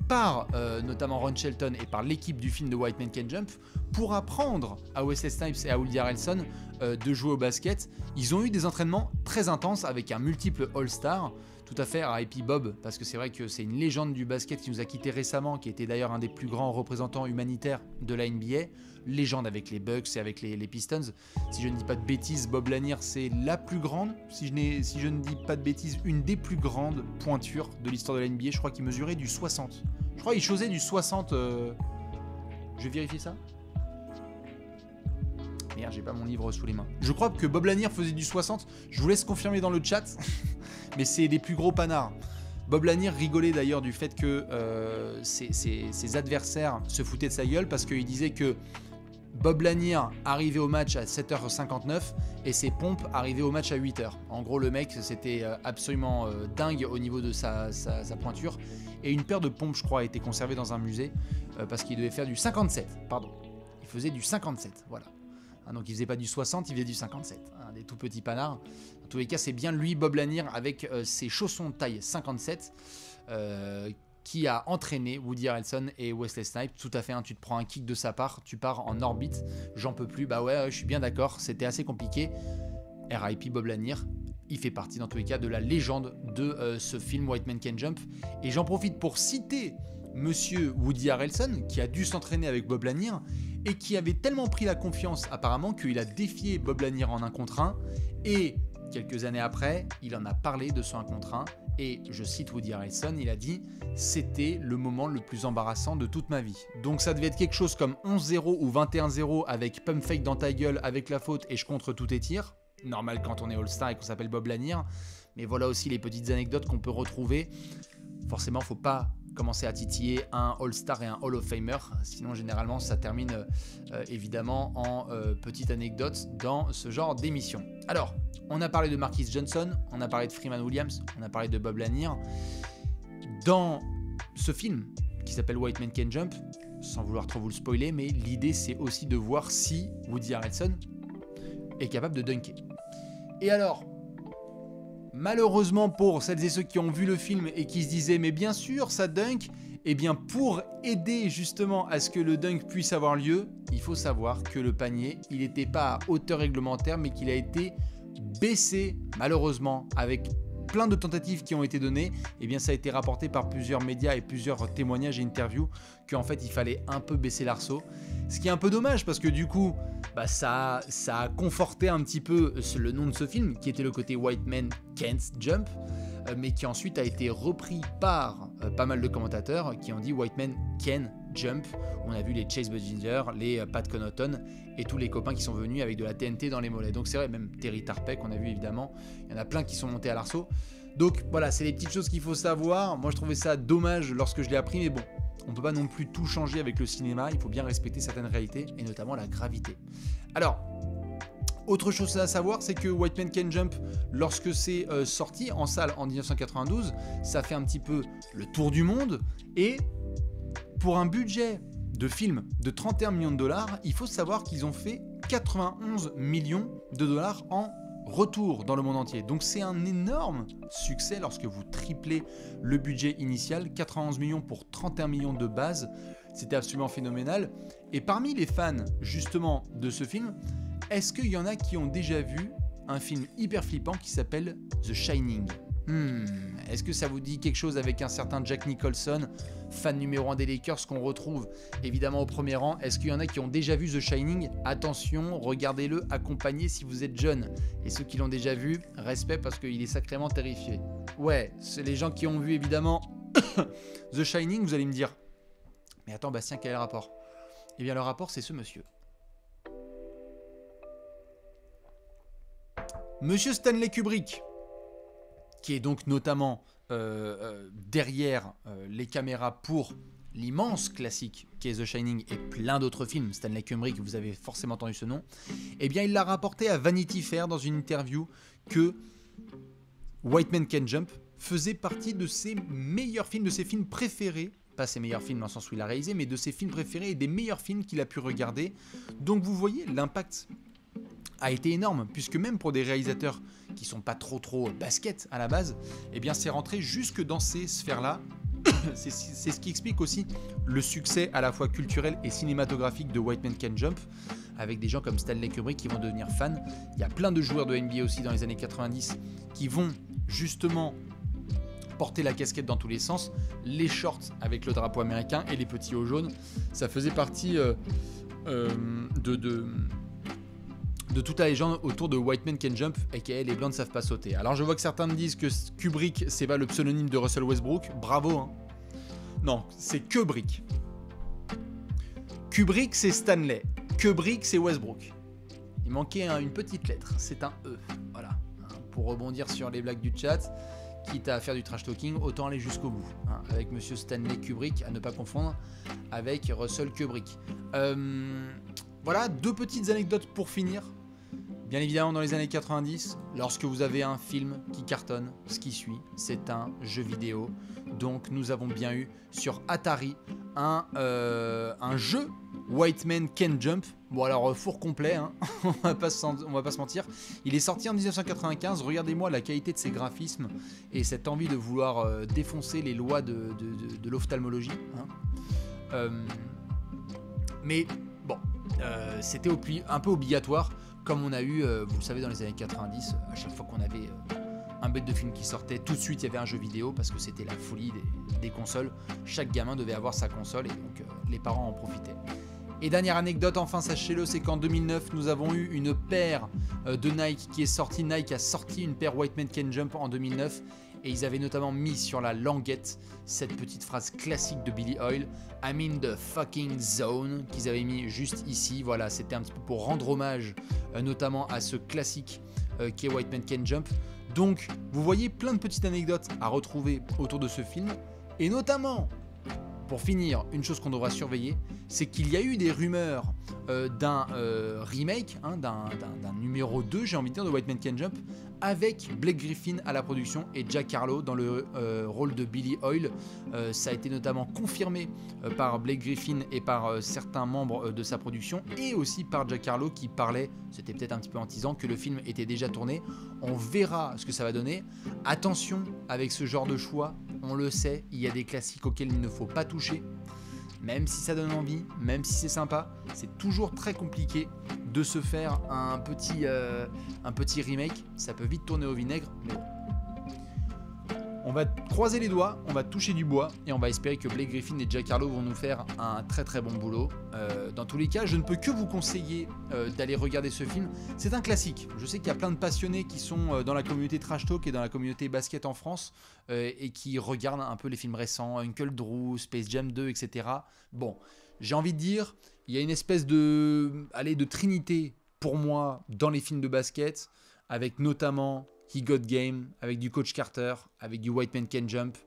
par notamment Ron Shelton et par l'équipe du film de White Man Can't Jump pour apprendre à Wesley Snipes et à Woody Harrelson de jouer au basket. Ils ont eu des entraînements très intenses avec un multiple All-Star. Tout à fait, RIP Bob, parce que c'est vrai que c'est une légende du basket qui nous a quittés récemment, qui était d'ailleurs un des plus grands représentants humanitaires de la NBA, légende avec les Bucks et avec les Pistons. Si je ne dis pas de bêtises, Bob Lanier, c'est la plus grande, si je ne dis pas de bêtises, une des plus grandes pointures de l'histoire de la NBA. Je crois qu'il mesurait du 60. Je crois qu'il faisait du 60... Je vais vérifier ça. Merde, j'ai pas mon livre sous les mains. Je crois que Bob Lanier faisait du 60. Je vous laisse confirmer dans le chat. Mais c'est des plus gros panards. Bob Lanier rigolait d'ailleurs du fait que ses adversaires se foutaient de sa gueule parce qu'il disait que Bob Lanier arrivait au match à 7h59 et ses pompes arrivaient au match à 8h. En gros, le mec, c'était absolument dingue au niveau de sa pointure. Et une paire de pompes, je crois, a été conservée dans un musée parce qu'il devait faire du 57. Pardon. Il faisait du 57, voilà. Donc il faisait pas du 60, il faisait du 57. Des tout petits panards. En tous les cas, c'est bien lui, Bob Lanier, avec ses chaussons de taille 57, qui a entraîné Woody Harrelson et Wesley Snipes. Tout à fait, tu te prends un kick de sa part, tu pars en orbite, j'en peux plus. Bah ouais, je suis bien d'accord, c'était assez compliqué. RIP Bob Lanier, il fait partie dans tous les cas de la légende de ce film White Man Can't Jump. Et j'en profite pour citer monsieur Woody Harrelson, qui a dû s'entraîner avec Bob Lanier, et qui avait tellement pris la confiance apparemment qu'il a défié Bob Lanier en 1 contre 1, et quelques années après, il en a parlé de ce 1 contre 1, et je cite Woody Harrelson, il a dit « C'était le moment le plus embarrassant de toute ma vie ». Donc ça devait être quelque chose comme 11-0 ou 21-0 avec pump fake dans ta gueule avec la faute et je contre tous tes tirs. Normal quand on est All-Star et qu'on s'appelle Bob Lanier, mais voilà aussi les petites anecdotes qu'on peut retrouver. Forcément, faut pas commencer à titiller un All-Star et un Hall of Famer, sinon généralement ça termine évidemment en petite anecdote dans ce genre d'émission. Alors, on a parlé de Marques Johnson, on a parlé de Freeman Williams, on a parlé de Bob Lanier. Dans ce film qui s'appelle White Man Can't Jump, sans vouloir trop vous le spoiler, mais l'idée c'est aussi de voir si Woody Harrelson est capable de dunker. Et alors, malheureusement pour celles et ceux qui ont vu le film et qui se disaient mais bien sûr ça dunk, eh bien pour aider justement à ce que le dunk puisse avoir lieu, il faut savoir que le panier, il n'était pas à hauteur réglementaire mais qu'il a été baissé malheureusement avec plein de tentatives qui ont été données. Eh bien ça a été rapporté par plusieurs médias et plusieurs témoignages et interviews qu'en fait il fallait un peu baisser l'arceau. Ce qui est un peu dommage parce que du coup ça a conforté un petit peu le nom de ce film qui était le côté White Man Can't Jump, mais qui ensuite a été repris par pas mal de commentateurs qui ont dit White Man Can Jump. On a vu les Chase Budinger, les Pat Connaughton et tous les copains qui sont venus avec de la TNT dans les mollets. Donc c'est vrai, même Terry Tarpek, on a vu évidemment, il y en a plein qui sont montés à l'arceau. Donc voilà, c'est les petites choses qu'il faut savoir. Moi je trouvais ça dommage lorsque je l'ai appris, mais bon, on ne peut pas non plus tout changer avec le cinéma, il faut bien respecter certaines réalités et notamment la gravité. Alors, autre chose à savoir, c'est que White Man Can't Jump, lorsque c'est sorti en salle en 1992, ça fait un petit peu le tour du monde. Et pour un budget de film de 31 millions de dollars, il faut savoir qu'ils ont fait 91 millions de dollars en retour dans le monde entier. Donc c'est un énorme succès lorsque vous triplez le budget initial. 91 millions pour 31 millions de base, c'était absolument phénoménal. Et parmi les fans justement de ce film, est-ce qu'il y en a qui ont déjà vu un film hyper flippant qui s'appelle The Shining? Est-ce que ça vous dit quelque chose avec un certain Jack Nicholson, fan numéro 1 des Lakers, qu'on retrouve évidemment au premier rang? Est-ce qu'il y en a qui ont déjà vu The Shining? Attention, regardez-le accompagné si vous êtes jeune. Et ceux qui l'ont déjà vu, respect parce qu'il est sacrément terrifié. Ouais, c'est les gens qui ont vu évidemment The Shining, vous allez me dire. Mais attends Bastien, quel est le rapport? Eh bien le rapport c'est ce monsieur. Monsieur Stanley Kubrick, qui est donc notamment derrière les caméras pour l'immense classique qui est The Shining et plein d'autres films, Stanley Kubrick, vous avez forcément entendu ce nom, eh bien il l'a rapporté à Vanity Fair dans une interview que White Man Can't Jump faisait partie de ses meilleurs films, de ses films préférés, pas ses meilleurs films dans le sens où il a réalisé, mais de ses films préférés et des meilleurs films qu'il a pu regarder. Donc vous voyez, l'impact a été énorme, puisque même pour des réalisateurs qui sont pas trop basket à la base, eh bien c'est rentré jusque dans ces sphères-là. C'est ce qui explique aussi le succès à la fois culturel et cinématographique de White Man Can't Jump, avec des gens comme Stanley Kubrick qui vont devenir fans. Il y a plein de joueurs de NBA aussi dans les années 90 qui vont justement porter la casquette dans tous les sens, les shorts avec le drapeau américain et les petits hauts jaunes, ça faisait partie de toute la légende autour de White Man Can't Jump, aka les blancs ne savent pas sauter. Alors je vois que certains me disent que Kubrick c'est pas le pseudonyme de Russell Westbrook, bravo hein. Non, c'est Kubrick. Kubrick c'est Stanley, Kubrick c'est Westbrook. Il manquait une petite lettre, c'est un E, voilà. Pour rebondir sur les blagues du chat, quitte à faire du trash talking, autant aller jusqu'au bout, hein, avec monsieur Stanley Kubrick, à ne pas confondre avec Russell Kubrick. Voilà, deux petites anecdotes pour finir. Bien évidemment, dans les années 90, lorsque vous avez un film qui cartonne, ce qui suit, c'est un jeu vidéo. Donc nous avons bien eu sur Atari un jeu White Man Can't Jump. Bon alors four complet, hein. on va pas se mentir. Il est sorti en 1995, regardez-moi la qualité de ses graphismes et cette envie de vouloir défoncer les lois de l'ophtalmologie. Hein. Mais bon, c'était un peu obligatoire, comme on a eu, vous le savez, dans les années 90, à chaque fois qu'on avait un bête de film qui sortait, tout de suite il y avait un jeu vidéo, parce que c'était la folie des consoles. Chaque gamin devait avoir sa console, et donc les parents en profitaient. Et dernière anecdote, enfin sachez-le, c'est qu'en 2009, nous avons eu une paire de Nike qui est sortie. Nike a sorti une paire White Man Can't Jump en 2009, et ils avaient notamment mis sur la languette cette petite phrase classique de Billy Oil, I'm in the fucking zone, qu'ils avaient mis juste ici. Voilà, c'était un petit peu pour rendre hommage notamment à ce classique qui est White Man Can't Jump. Donc vous voyez plein de petites anecdotes à retrouver autour de ce film, et notamment pour finir, une chose qu'on devra surveiller, c'est qu'il y a eu des rumeurs d'un remake, hein, d'un numéro 2, j'ai envie de dire, de White Man Can't Jump, avec Blake Griffin à la production et Jack Harlow dans le rôle de Billy Oil. Ça a été notamment confirmé par Blake Griffin et par certains membres de sa production, et aussi par Jack Harlow qui parlait, c'était peut-être un petit peu antisant, que le film était déjà tourné. On verra ce que ça va donner. Attention avec ce genre de choix, on le sait, il y a des classiques auxquels il ne faut pas toucher. Même si ça donne envie, même si c'est sympa, c'est toujours très compliqué de se faire un petit remake. Ça peut vite tourner au vinaigre, mais bon. On va croiser les doigts, on va toucher du bois, et on va espérer que Blake Griffin et Jack Harlow vont nous faire un très bon boulot. Dans tous les cas, je ne peux que vous conseiller d'aller regarder ce film. C'est un classique. Je sais qu'il y a plein de passionnés qui sont dans la communauté Trash Talk et dans la communauté basket en France, et qui regardent un peu les films récents, Uncle Drew, Space Jam 2, etc. Bon, j'ai envie de dire, il y a une espèce de trinité pour moi dans les films de basket, avec notamment He Got Game, avec du Coach Carter, avec du White Man Can't Jump.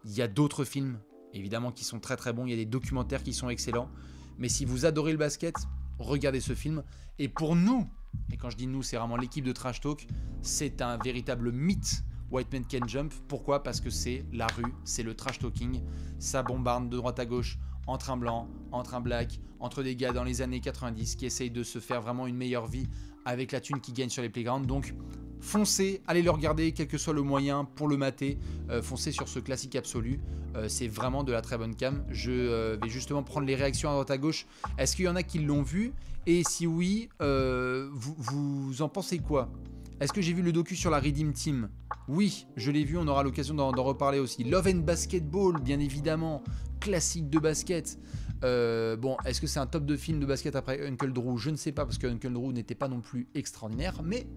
Il y a d'autres films, évidemment, qui sont très bons. Il y a des documentaires qui sont excellents. Mais si vous adorez le basket, regardez ce film. Et pour nous, et quand je dis nous, c'est vraiment l'équipe de Trash Talk, c'est un véritable mythe, White Man Can't Jump. Pourquoi ? Parce que c'est la rue, c'est le trash talking. Ça bombarde de droite à gauche, entre un blanc, entre un black, entre des gars dans les années 90 qui essayent de se faire vraiment une meilleure vie avec la thune qu'ils gagnent sur les playgrounds. Donc foncez, allez le regarder, quel que soit le moyen pour le mater, foncez sur ce classique absolu, c'est vraiment de la très bonne cam. Je vais justement prendre les réactions à droite à gauche. Est-ce qu'il y en a qui l'ont vu? Et si oui, vous en pensez quoi? Est-ce que j'ai vu le docu sur la Redeem Team? Oui, je l'ai vu, on aura l'occasion d'en reparler aussi. Love and Basketball, bien évidemment. Classique de basket. Bon, est-ce que c'est un top de film de basket après Uncle Drew? Je ne sais pas, parce que Uncle Drew n'était pas non plus extraordinaire, mais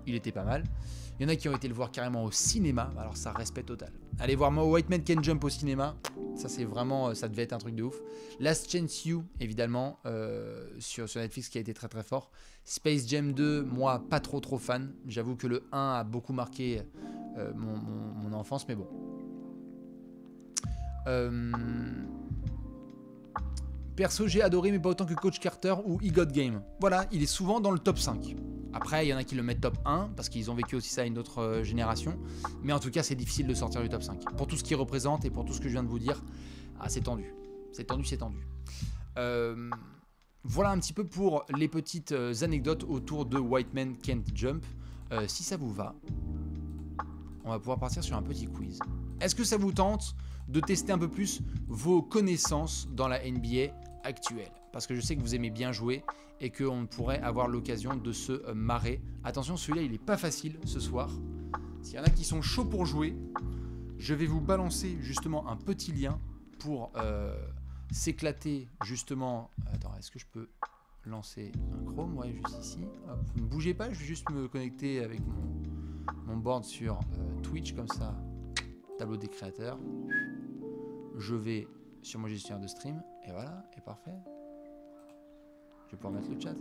il était pas mal. Il y en a qui ont été le voir carrément au cinéma, alors ça, respect total. Allez voir White Man Can Jump au cinéma, ça c'est vraiment, ça devait être un truc de ouf. Last Chance You, évidemment, sur Netflix, qui a été très très fort. Space Jam 2, moi pas trop fan, j'avoue que le 1 a beaucoup marqué mon enfance, mais bon. Perso, j'ai adoré, mais pas autant que Coach Carter ou He Got Game. Voilà, il est souvent dans le top 5. Après, il y en a qui le mettent top 1, parce qu'ils ont vécu aussi ça à une autre génération. Mais en tout cas, c'est difficile de sortir du top 5. Pour tout ce qu'il représente et pour tout ce que je viens de vous dire, c'est tendu. C'est tendu. Voilà un petit peu pour les petites anecdotes autour de White Man Can't Jump. Si ça vous va, on va pouvoir partir sur un petit quiz. Est-ce que ça vous tente de tester un peu plus vos connaissances dans la NBA actuelle? Parce que je sais que vous aimez bien jouer et qu'on pourrait avoir l'occasion de se marrer. Attention, celui-là, il n'est pas facile ce soir. S'il y en a qui sont chauds pour jouer, je vais vous balancer justement un petit lien pour s'éclater justement. Attends, est-ce que je peux lancer un Chrome? Ouais, juste ici. Hop, ne bougez pas, je vais juste me connecter avec mon board sur Twitch, comme ça, tableau des créateurs. Je vais sur mon gestionnaire de stream, et voilà, et parfait. Je vais pouvoir mettre le chat.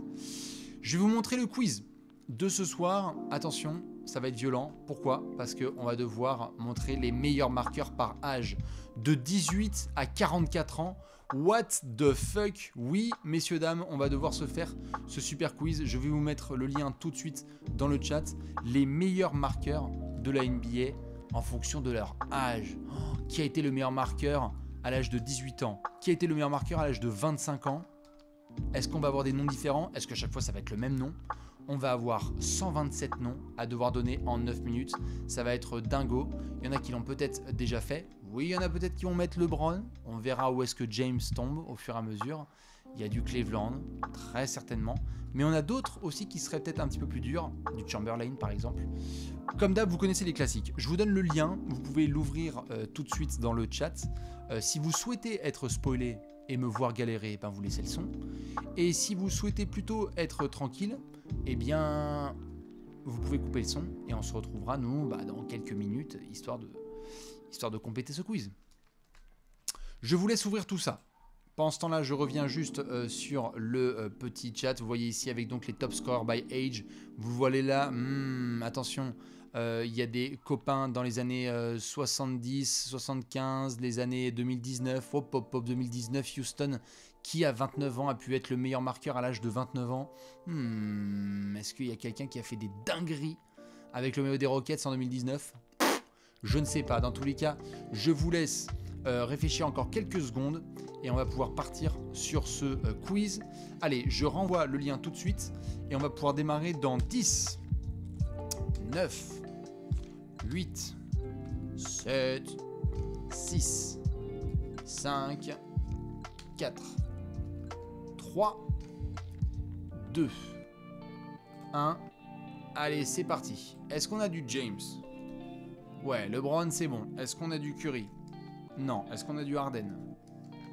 Je vais vous montrer le quiz de ce soir. Attention, ça va être violent. Pourquoi? Parce qu'on va devoir montrer les meilleurs marqueurs par âge. De 18 à 44 ans. What the fuck? Oui, messieurs, dames, on va devoir se faire ce super quiz. Je vais vous mettre le lien tout de suite dans le chat. Les meilleurs marqueurs de la NBA en fonction de leur âge. Qui a été le meilleur marqueur à l'âge de 18 ans? Qui a été le meilleur marqueur à l'âge de 25 ans? Est-ce qu'on va avoir des noms différents? Est-ce que chaque fois ça va être le même nom? On va avoir 127 noms à devoir donner en 9 minutes. Ça va être dingo. Il y en a qui l'ont peut-être déjà fait. Oui, il y en a peut-être qui vont mettre LeBron. On verra où est-ce que James tombe au fur et à mesure. Il y a du Cleveland, très certainement. Mais on a d'autres aussi qui seraient peut-être un petit peu plus durs. Du Chamberlain par exemple. Comme d'hab, vous connaissez les classiques. Je vous donne le lien. Vous pouvez l'ouvrir tout de suite dans le chat. Si vous souhaitez être spoilé et me voir galérer, ben vous laissez le son. Et si vous souhaitez plutôt être tranquille, eh bien, vous pouvez couper le son et on se retrouvera, nous, dans quelques minutes, histoire de compléter ce quiz. Je vous laisse ouvrir tout ça. Pendant ce temps-là, je reviens juste sur le petit chat. Vous voyez ici avec donc les top scores by age. Vous voyez là, attention, il y a des copains dans les années 70, 75, les années 2019, 2019, Houston, qui à 29 ans a pu être le meilleur marqueur à l'âge de 29 ans. Est-ce qu'il y a quelqu'un qui a fait des dingueries avec le maillot des Rockets en 2019? Je ne sais pas. Dans tous les cas, je vous laisse réfléchir encore quelques secondes et on va pouvoir partir sur ce quiz. Allez, je renvoie le lien tout de suite et on va pouvoir démarrer dans 10, 9, 8, 7, 6, 5, 4, 3, 2, 1. Allez, c'est parti. Est-ce qu'on a du James? Ouais, LeBron, c'est bon. Est-ce qu'on a du Curry? Non. Est-ce qu'on a du Harden?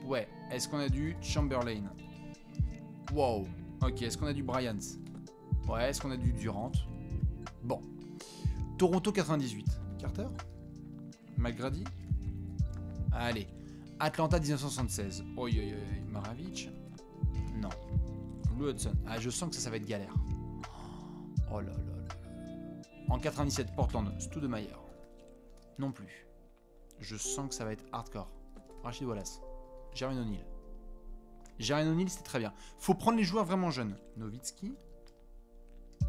Ouais. Est-ce qu'on a du Chamberlain? Wow. Ok. Est-ce qu'on a du Bryant? Ouais. Est-ce qu'on a du Durant? Bon. Toronto 98. Carter? McGrady? Allez. Atlanta 1976. Oi, oi, oi. Maravich? Non. Lou Hudson. Ah, je sens que ça va être galère. Oh là là là. En 97, Portland. Stoudemire. Non plus. Je sens que ça va être hardcore. Rashid Wallace. Jermaine O'Neal. Jermaine O'Neal, c'est très bien. Faut prendre les joueurs vraiment jeunes. Nowitzki.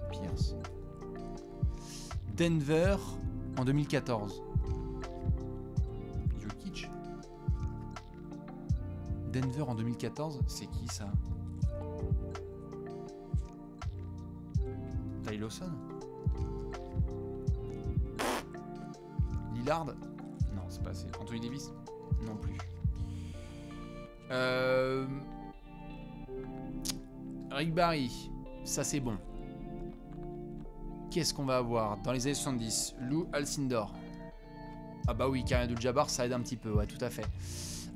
Pierce. Denver en 2014. Jokic. Denver en 2014, c'est qui ça? Ty Lawson. Lillard? Non, c'est pas assez. Anthony Davis? Non plus. Rick Barry, ça c'est bon. Qu'est-ce qu'on va avoir dans les années 70? Lou Alcindor. Ah bah oui, Karim Abdul-Jabbar, ça aide un petit peu, ouais, tout à fait.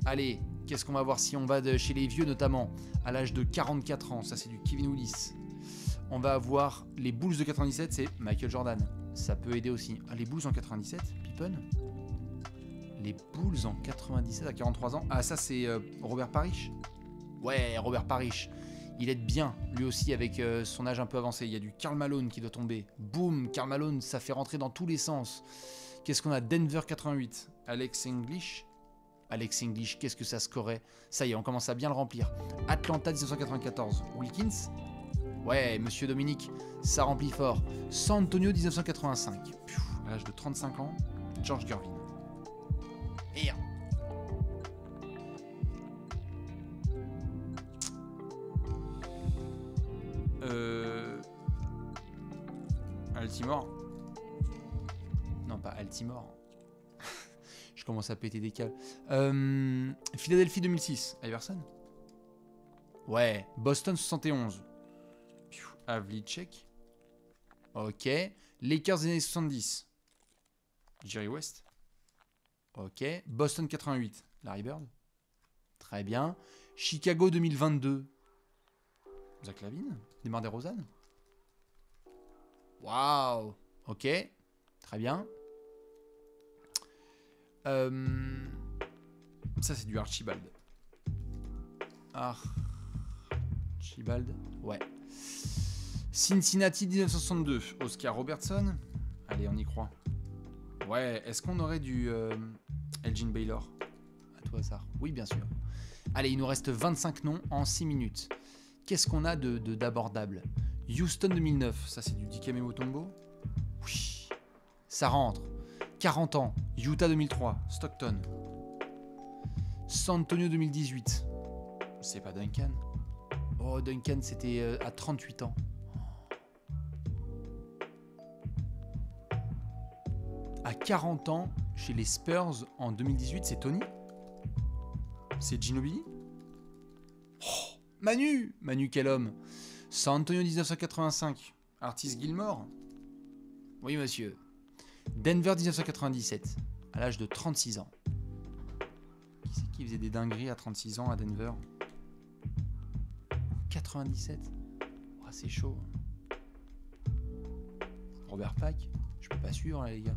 Allez, qu'est-ce qu'on va voir si on va chez les vieux notamment, à l'âge de 44 ans, ça c'est du Kevin Willis. On va avoir les Bulls de 97, c'est Michael Jordan. Ça peut aider aussi. Ah, les Bulls en 97, Pippen. Les Bulls en 97 à 43 ans. Ah, ça c'est Robert Parrish. Ouais, Robert Parrish. Il aide bien, lui aussi, avec son âge un peu avancé. Il y a du Karl Malone qui doit tomber. Boum, Karl Malone, ça fait rentrer dans tous les sens. Qu'est-ce qu'on a? Denver 88. Alex English. Alex English, qu'est-ce que ça scorait? Ça y est, on commence à bien le remplir. Atlanta 1994. Wilkins. Ouais, monsieur Dominique, ça remplit fort. San Antonio 1985. À l'âge de 35 ans, George Gervin. Et Altimore. Non, pas Altimore. Je commence à péter des câbles. Philadelphie 2006. Iverson. Ouais. Boston 71. Havlicek. Ok. Lakers des années 70. Jerry West. Ok. Boston 88. Larry Bird. Très bien. Chicago 2022. Zach Lavine. DeMar DeRozan. Waouh. Ok. Très bien. Ça c'est du Archibald. Archibald. Ouais. Cincinnati 1962. Oscar Robertson. Allez, on y croit. Ouais, est-ce qu'on aurait du Elgin Baylor? À tout hasard. Oui, bien sûr. Allez, il nous reste 25 noms en 6 minutes. Qu'est-ce qu'on a d'abordable? Houston 2009. Ça, c'est du Dikembe Mutombo. Oui. Ça rentre. 40 ans. Utah 2003. Stockton. San Antonio 2018. C'est pas Duncan. Oh, Duncan, c'était à 38 ans. À 40 ans, chez les Spurs, en 2018, c'est Tony? C'est Ginobili? Oh, Manu! Manu, quel homme! San Antonio 1985. Artis Gilmore? Oui, monsieur. Denver 1997, à l'âge de 36 ans. Qui c'est qui faisait des dingueries à 36 ans à Denver? 97? Oh, c'est chaud. Robert Pack? Je peux pas suivre là, les gars.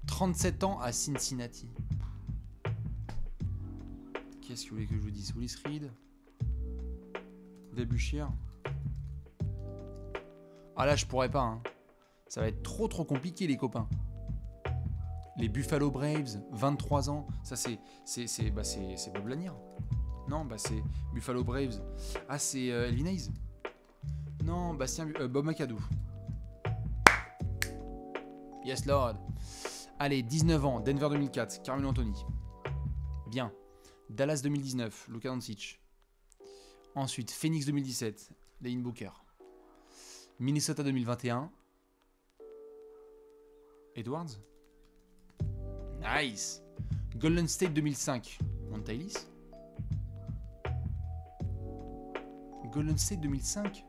37 ans à Cincinnati. Qu'est-ce que vous voulez que je vous dise? Willis Reed? Debussy? Ah là, je pourrais pas. Hein. Ça va être trop compliqué, les copains. Les Buffalo Braves, 23 ans. Ça, c'est Bob Lanier. Non, bah c'est Buffalo Braves. Ah, c'est Elvin Hayes. Non, Bastien, Bob McAdoo. Yes, Lord. Allez, 19 ans, Denver 2004, Carmelo Anthony. Bien. Dallas 2019, Luka Doncic. Ensuite, Phoenix 2017, Devin Booker. Minnesota 2021, Edwards. Nice. Golden State 2005, Monta Ellis. Golden State 2005,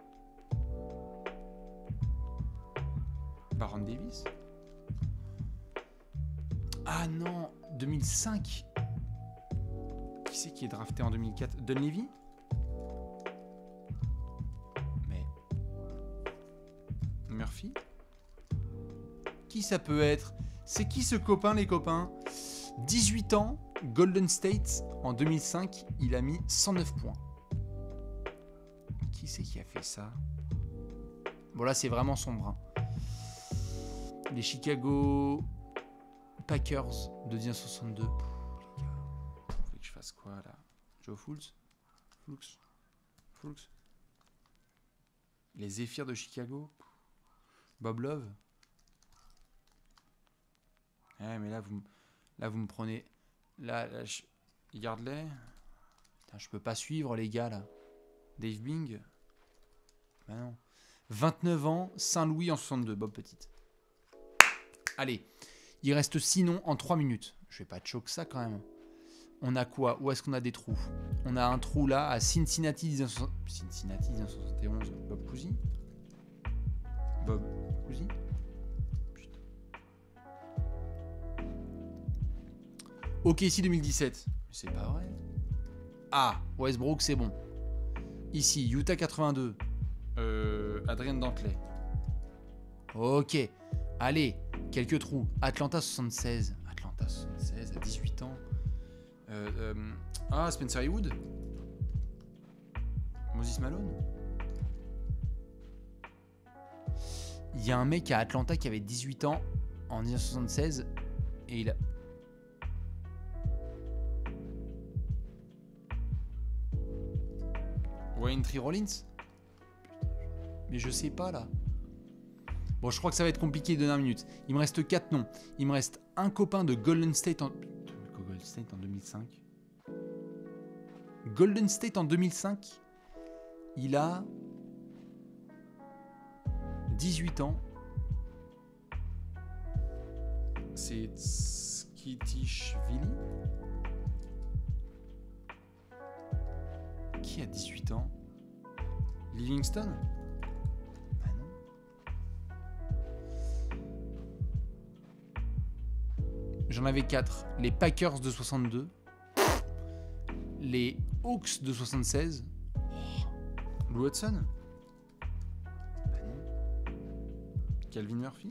Baron Davis. Ah non, 2005. Qui c'est qui est drafté en 2004? Dunleavy? Mais Murphy? Qui ça peut être? C'est qui ce copain, les copains? 18 ans, Golden State, en 2005, il a mis 109 points. Qui c'est qui a fait ça? Bon là, c'est vraiment sombre. Hein. Les Chicago Packers de 1962. Les gars, faut que je fasse quoi là? Joe Fultz? Fultz? Les Zéphyrs de Chicago? Bob Love? Ouais, mais là vous me prenez. Là Yardley. Putain, je peux pas suivre les gars là. Dave Bing. Bah non. 29 ans, Saint-Louis en 62, Bob Petit. Allez, il reste 6 noms en 3 minutes. Je vais pas te choquer ça quand même. On a quoi? Où est-ce qu'on a des trous? On a un trou là à Cincinnati 1971, Bob Cousy. OKC 2017. C'est pas vrai. Ah, Westbrook, c'est bon. Ici, Utah 82. Adrien Dantley. Ok. Allez, quelques trous. Atlanta 76. Atlanta 76 à 18 ans. Spencer Haywood. Moses Malone. Il y a un mec à Atlanta qui avait 18 ans en 1976 et il a... Wayne Tree Rollins. Mais je sais pas là. Bon, je crois que ça va être compliqué de dernière minute. Il me reste 4 noms. Il me reste un copain de Golden State en 2005. Golden State en 2005. Il a 18 ans. C'est Skitishvili. Qui a 18 ans? Livingston? Bah non. J'en avais 4. Les Packers de 62. Les Hawks de 76. Lou Hudson? Bah non. Calvin Murphy?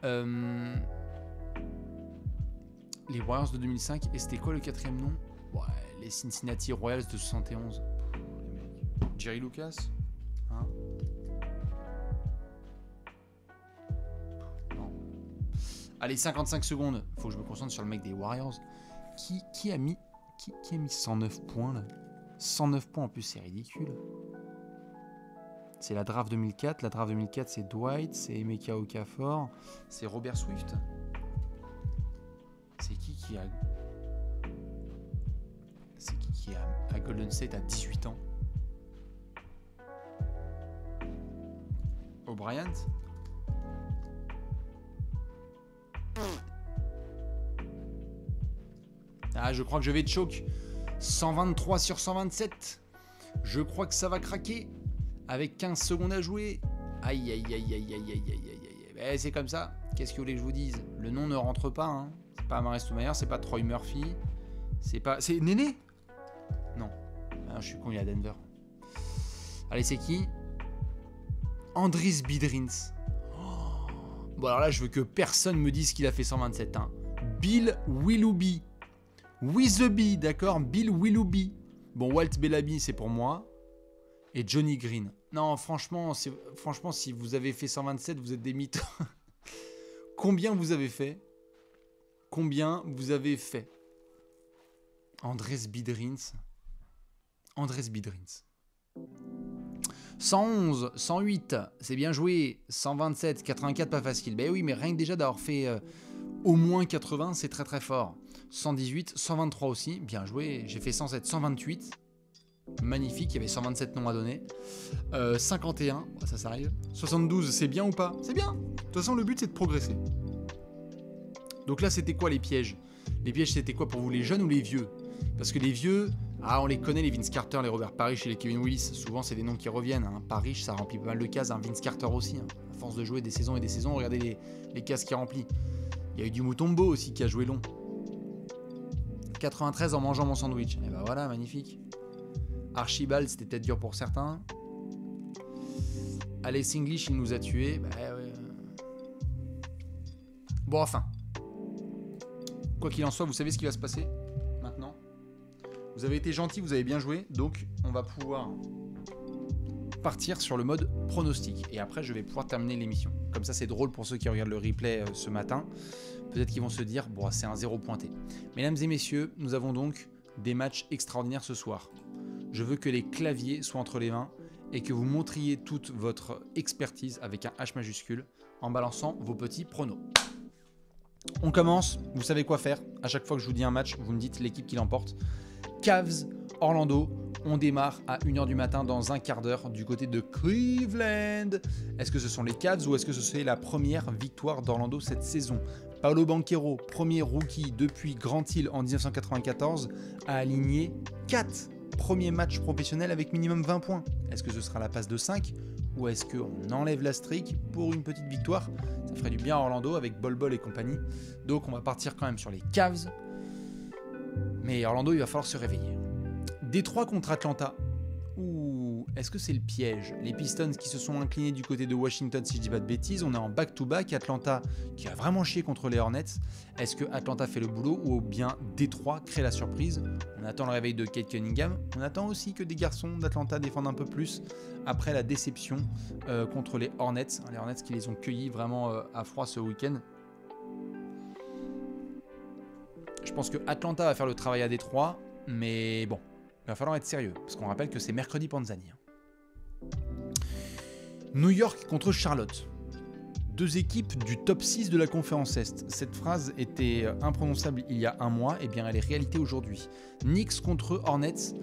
Non. Les Warriors de 2005. Et c'était quoi le quatrième nom? Ouais, les Cincinnati Royals de 71. Les mecs. Jerry Lucas? Hein? Non. Allez, 55 secondes. Faut que je me concentre sur le mec des Warriors. Qui a mis 109 points là? 109 points en plus, c'est ridicule. C'est la draft 2004. La draft 2004, c'est Dwight, c'est Emeka Okafor, c'est Robert Swift. C'est qui a... C'est qui a à Golden State à 18 ans? O'Brien? Ah, je crois que je vais choke. 123 sur 127. Je crois que ça va craquer. Avec 15 secondes à jouer. Aïe, aïe, aïe, aïe, aïe, aïe, aïe, aïe, aïe. C'est comme ça. Qu'est-ce que vous voulez que je vous dise? Le nom ne rentre pas. Hein. C'est pas Amaris Stoudemire, c'est pas Troy Murphy. C'est pas... C'est Néné? Non. Ah, je suis con, il est à Denver. Allez, c'est qui? Andris Bidrins. Oh. Bon, alors là, je veux que personne me dise qu'il a fait 127. Hein. Bill Willoughby. Witherby, d'accord? Bill Willoughby. Bon, Walt Bellaby, c'est pour moi. Et Johnny Green. Non, franchement, si vous avez fait 127, vous êtes des mythes. Combien vous avez fait? Combien vous avez fait? Andres Bidrins. Andres Bidrins. 111, 108, c'est bien joué. 127, 84, pas facile. Ben oui, mais rien que déjà d'avoir fait au moins 80, c'est très très fort. 118, 123 aussi, bien joué. J'ai fait 107, 128. Magnifique, il y avait 127 noms à donner. 51, ça s'arrive. 72, c'est bien ou pas? C'est bien. De toute façon, le but, c'est de progresser. Donc là, c'était quoi les pièges? Les pièges, c'était quoi pour vous, les jeunes ou les vieux? Parce que les vieux, on les connaît, les Vince Carter, les Robert Parrish et les Kevin Willis. Souvent, c'est des noms qui reviennent. Hein. Parrish, ça remplit pas mal de cases. Hein. Vince Carter aussi. Hein. À force de jouer des saisons et des saisons, regardez les cases qu'il remplit. Il y a eu du Mutombo aussi qui a joué long. 93 en mangeant mon sandwich. Et ben voilà, magnifique. Archibald, c'était peut-être dur pour certains. Alex English, il nous a tués. Bah, ouais. Bon, enfin. Quoi qu'il en soit, vous savez ce qui va se passer maintenant. Vous avez été gentil, vous avez bien joué. Donc, on va pouvoir partir sur le mode pronostic. Et après, je vais pouvoir terminer l'émission. Comme ça, c'est drôle pour ceux qui regardent le replay ce matin. Peut-être qu'ils vont se dire, bon, c'est un 0 pointé. Mesdames et messieurs, nous avons donc des matchs extraordinaires ce soir. Je veux que les claviers soient entre les mains et que vous montriez toute votre expertise avec un H majuscule en balançant vos petits pronos. On commence, vous savez quoi faire. À chaque fois que je vous dis un match, vous me dites l'équipe qui l'emporte. Cavs, Orlando, on démarre à 1h du matin dans un quart d'heure du côté de Cleveland. Est-ce que ce sont les Cavs ou est-ce que ce serait la première victoire d'Orlando cette saison? Paolo Banchero, premier rookie depuis Grant Hill en 1994, a aligné 4 premiers matchs professionnels avec minimum 20 points. Est-ce que ce sera la passe de 5 ou est-ce qu'on enlève la streak pour une petite victoire? Ça ferait du bien à Orlando avec Bol Bol et compagnie. Donc on va partir quand même sur les Cavs. Mais Orlando, il va falloir se réveiller. Détroit contre Atlanta. Ouh, est-ce que c'est le piège? Les Pistons qui se sont inclinés du côté de Washington, si je dis pas de bêtises. On est en back-to-back. Atlanta qui a vraiment chié contre les Hornets. Est-ce que Atlanta fait le boulot ou bien Détroit crée la surprise? On attend le réveil de Kate Cunningham. On attend aussi que des garçons d'Atlanta défendent un peu plus après la déception contre les Hornets. Les Hornets qui les ont cueillis vraiment à froid ce week-end. Je pense que Atlanta va faire le travail à Détroit, mais bon, il va falloir être sérieux, parce qu'on rappelle que c'est mercredi Panzani. New York contre Charlotte. Deux équipes du top 6 de la conférence Est. Cette phrase était imprononçable il y a un mois, et bien elle est réalité aujourd'hui. Knicks contre Hornets.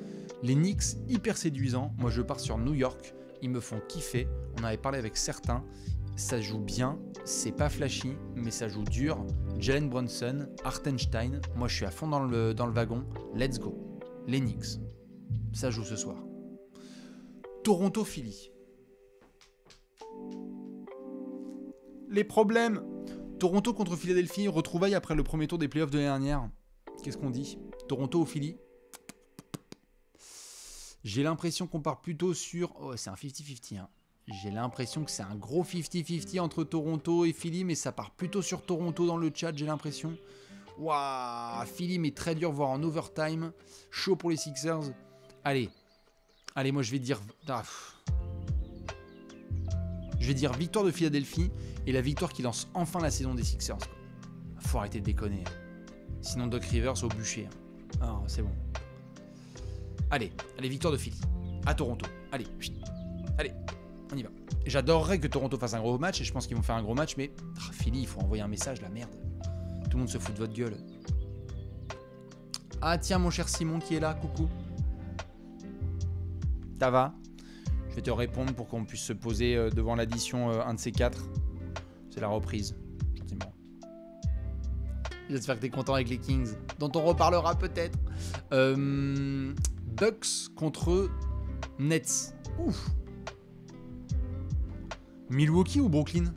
Les Knicks hyper séduisants. Moi je pars sur New York, ils me font kiffer. On avait parlé avec certains. Ça joue bien, c'est pas flashy, mais ça joue dur. Jalen Brunson, Hartenstein, moi je suis à fond dans le wagon. Let's go. Les Knicks. Ça joue ce soir. Toronto-Philly. Les problèmes. Toronto contre Philadelphie, retrouvailles après le premier tour des playoffs de l'année dernière. Qu'est-ce qu'on dit? Toronto ou Philly? J'ai l'impression qu'on part plutôt sur... Oh, c'est un 50-50, hein. J'ai l'impression que c'est un gros 50-50 entre Toronto et Philly, mais ça part plutôt sur Toronto dans le chat, j'ai l'impression. Waouh, Philly, mais très dur, voire en overtime. Chaud pour les Sixers. Allez, moi je vais dire... Je vais dire victoire de Philadelphie et la victoire qui lance enfin la saison des Sixers. Faut arrêter de déconner. Sinon Doc Rivers au bûcher. Ah, c'est bon. Allez, victoire de Philly. À Toronto. Allez, on y va. J'adorerais que Toronto fasse un gros match et je pense qu'ils vont faire un gros match, mais Philly, il faut envoyer un message, la merde. Tout le monde se fout de votre gueule. Ah tiens, mon cher Simon qui est là, coucou. Ça va? Je vais te répondre pour qu'on puisse se poser devant l'addition un de ces quatre. C'est la reprise, gentiment. J'espère que t'es content avec les Kings, dont on reparlera peut-être. Bucks contre Nets. Ouf. Milwaukee ou Brooklyn?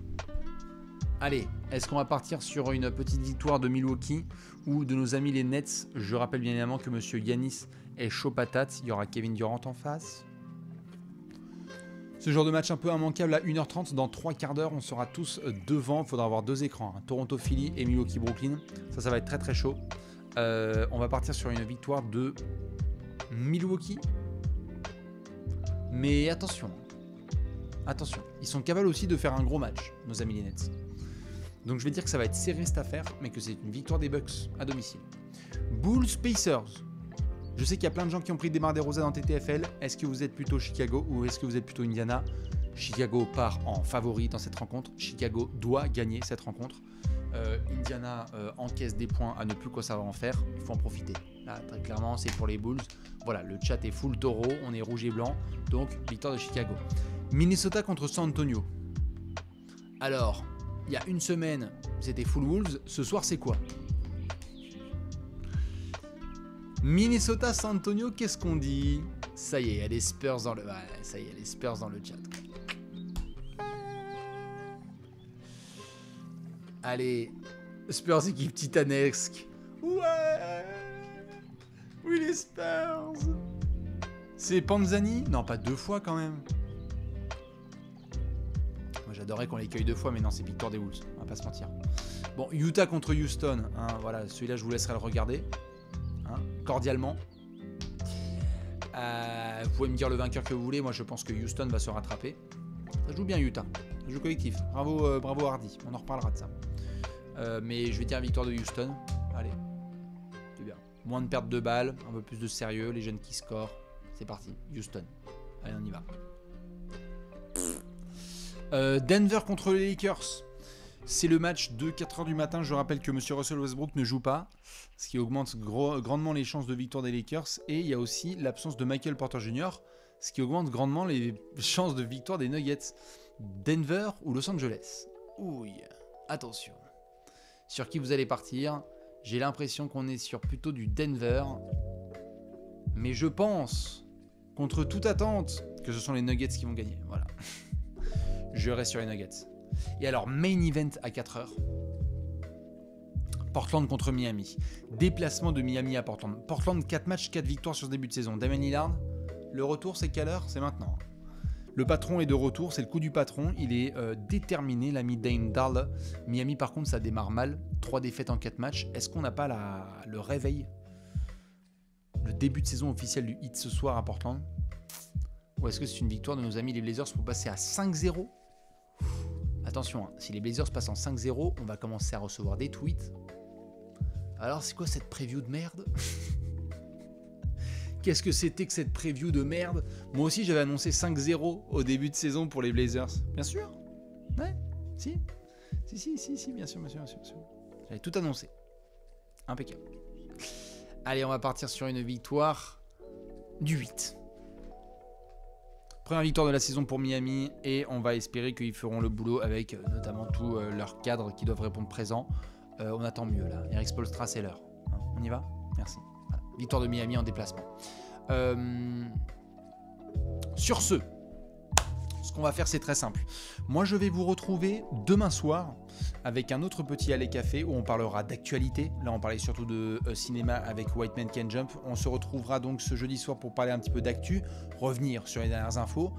Allez, est-ce qu'on va partir sur une petite victoire de Milwaukee ou de nos amis les Nets? Je rappelle bien évidemment que monsieur Giannis est chaud patate. Il y aura Kevin Durant en face. Ce genre de match un peu immanquable à 1h30. Dans 3 quarts d'heure, on sera tous devant. Il faudra avoir 2 écrans. Hein. Toronto-Philly et Milwaukee-Brooklyn. Ça va être très très chaud. On va partir sur une victoire de Milwaukee. Mais attention. Attention, ils sont capables aussi de faire un gros match, nos amis les Nets. Donc je vais dire que ça va être serré cette affaire, mais que c'est une victoire des Bucks à domicile. Bulls Pacers. Je sais qu'il y a plein de gens qui ont pris DeMar DeRozan en TTFL. Est-ce que vous êtes plutôt Chicago ou est-ce que vous êtes plutôt Indiana? Chicago part en favori dans cette rencontre. Chicago doit gagner cette rencontre. Indiana encaisse des points à ne plus quoi savoir en faire. Il faut en profiter. Là, très clairement, c'est pour les Bulls. Voilà, le chat est full taureau. On est rouge et blanc. Donc, victoire de Chicago. Minnesota contre San Antonio. Alors, il y a une semaine, c'était full Wolves. Ce soir, c'est quoi? Minnesota, San Antonio, qu'est-ce qu'on dit? Ça y est, il y a les Spurs dans le... Ouais, ça y est, les Spurs dans le chat. Allez, Spurs équipe titanesque. Ouais. Oui, les Spurs. C'est Panzani? Non, pas 2 fois quand même. Moi, j'adorerais qu'on les cueille 2 fois, mais non, c'est victoire des Wolves. On va pas se mentir. Bon, Utah contre Houston. Hein, voilà, celui-là, je vous laisserai le regarder. Hein, cordialement. Vous pouvez me dire le vainqueur que vous voulez. Moi, je pense que Houston va se rattraper. Ça joue bien, Utah. Ça joue collectif. Bravo, bravo Hardy. On en reparlera de ça. Mais je vais dire victoire de Houston. Allez. C'est bien. Moins de pertes de balles. Un peu plus de sérieux. Les jeunes qui scorent. C'est parti. Houston. Allez, on y va. Denver contre les Lakers. C'est le match de 4h du matin. Je rappelle que monsieur Russell Westbrook ne joue pas, ce qui augmente grandement les chances de victoire des Lakers. Et il y a aussi l'absence de Michael Porter Jr., ce qui augmente grandement les chances de victoire des Nuggets. Denver ou Los Angeles? Ouille, attention. Sur qui vous allez partir? J'ai l'impression qu'on est sur plutôt du Denver. Mais je pense, contre toute attente, que ce sont les Nuggets qui vont gagner. Voilà. je reste sur les Nuggets. Et alors, main event à 4h. Portland contre Miami. Déplacement de Miami à Portland. Portland, 4 matchs, 4 victoires sur ce début de saison. Damien Lillard, le retour, c'est quelle heure? C'est maintenant. Le patron est de retour, c'est le coup du patron. Il est déterminé, l'ami Dame Dahl. Miami, par contre, ça démarre mal. 3 défaites en 4 matchs. Est-ce qu'on n'a pas le réveil? Le début de saison officiel du Heat ce soir à Portland? Ou est-ce que c'est une victoire de nos amis les Blazers pour passer à 5-0? Attention, hein, si les Blazers passent en 5-0, on va commencer à recevoir des tweets. Alors, c'est quoi cette preview de merde? Qu'est-ce que c'était que cette preview de merde? Moi aussi, j'avais annoncé 5-0 au début de saison pour les Blazers. Bien sûr. Ouais, si. Si, bien sûr. J'avais tout annoncé. Impeccable. Allez, on va partir sur une victoire du 8. Première victoire de la saison pour Miami et on va espérer qu'ils feront le boulot avec notamment tous leurs cadres qui doivent répondre présent. On attend mieux là. Eric Spoelstra, c'est l'heure. Hein, on y va? Merci. Voilà. Victoire de Miami en déplacement. Sur ce qu'on va faire, c'est très simple. Moi, je vais vous retrouver demain soir avec un autre petit Alley Café où on parlera d'actualité. Là, on parlait surtout de cinéma avec White Man Can Jump. On se retrouvera donc ce jeudi soir pour parler un petit peu d'actu, revenir sur les dernières infos.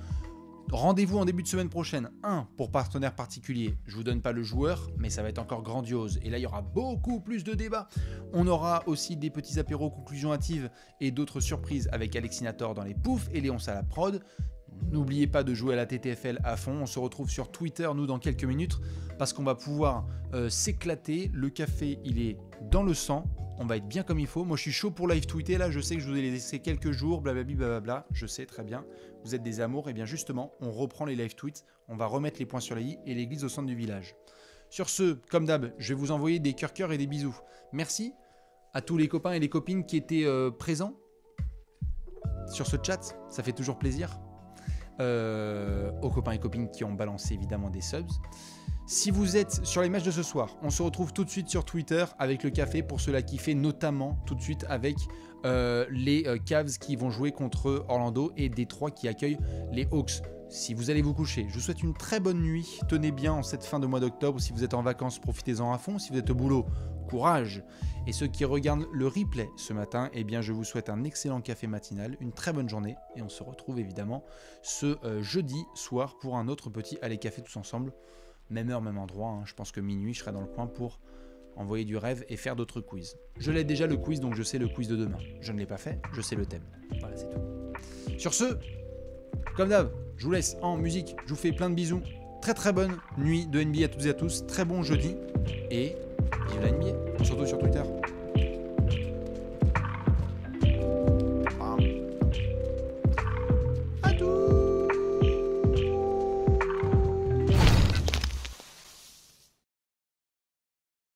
Rendez-vous en début de semaine prochaine. Pour partenaire particulier. Je vous donne pas le joueur, mais ça va être encore grandiose. Et là, il y aura beaucoup plus de débats. On aura aussi des petits apéros, conclusions hâtives et d'autres surprises avec Alexinator dans les poufs et Léonce à la prod. N'oubliez pas de jouer à la TTFL à fond. On se retrouve sur Twitter, nous, dans quelques minutes, parce qu'on va pouvoir s'éclater. Le café, il est dans le sang. On va être bien comme il faut. Moi, je suis chaud pour live tweeter. Là, je sais que je vous ai laissé quelques jours, blablabla. Je sais très bien. Vous êtes des amours. Et bien, justement, on reprend les live tweets. On va remettre les points sur les i et l'église au centre du village. Sur ce, comme d'hab, je vais vous envoyer des cœurs et des bisous. Merci à tous les copains et les copines qui étaient présents sur ce chat. Ça fait toujours plaisir. Aux copains et copines qui ont balancé évidemment des subs. Si vous êtes sur les matchs de ce soir, on se retrouve tout de suite sur Twitter avec le café pour ceux-là qui fait, notamment tout de suite avec les Cavs qui vont jouer contre Orlando et Détroit qui accueillent les Hawks. Si vous allez vous coucher, je vous souhaite une très bonne nuit. Tenez bien en cette fin de mois d'octobre. Si vous êtes en vacances, profitez-en à fond. Si vous êtes au boulot, courage. Et ceux qui regardent le replay ce matin, eh bien, je vous souhaite un excellent café matinal, une très bonne journée. Et on se retrouve évidemment ce jeudi soir pour un autre petit Allez Café tous ensemble. Même heure, même endroit. Hein. Je pense que minuit, je serai dans le coin pour envoyer du rêve et faire d'autres quiz. Je l'ai déjà le quiz, donc je sais le quiz de demain. Je ne l'ai pas fait, je sais le thème. Voilà, c'est tout. Sur ce, comme d'hab, je vous laisse en musique. Je vous fais plein de bisous. Très très bonne nuit de NBA à toutes et à tous. Très bon jeudi. Et vive la NBA, surtout sur Twitter.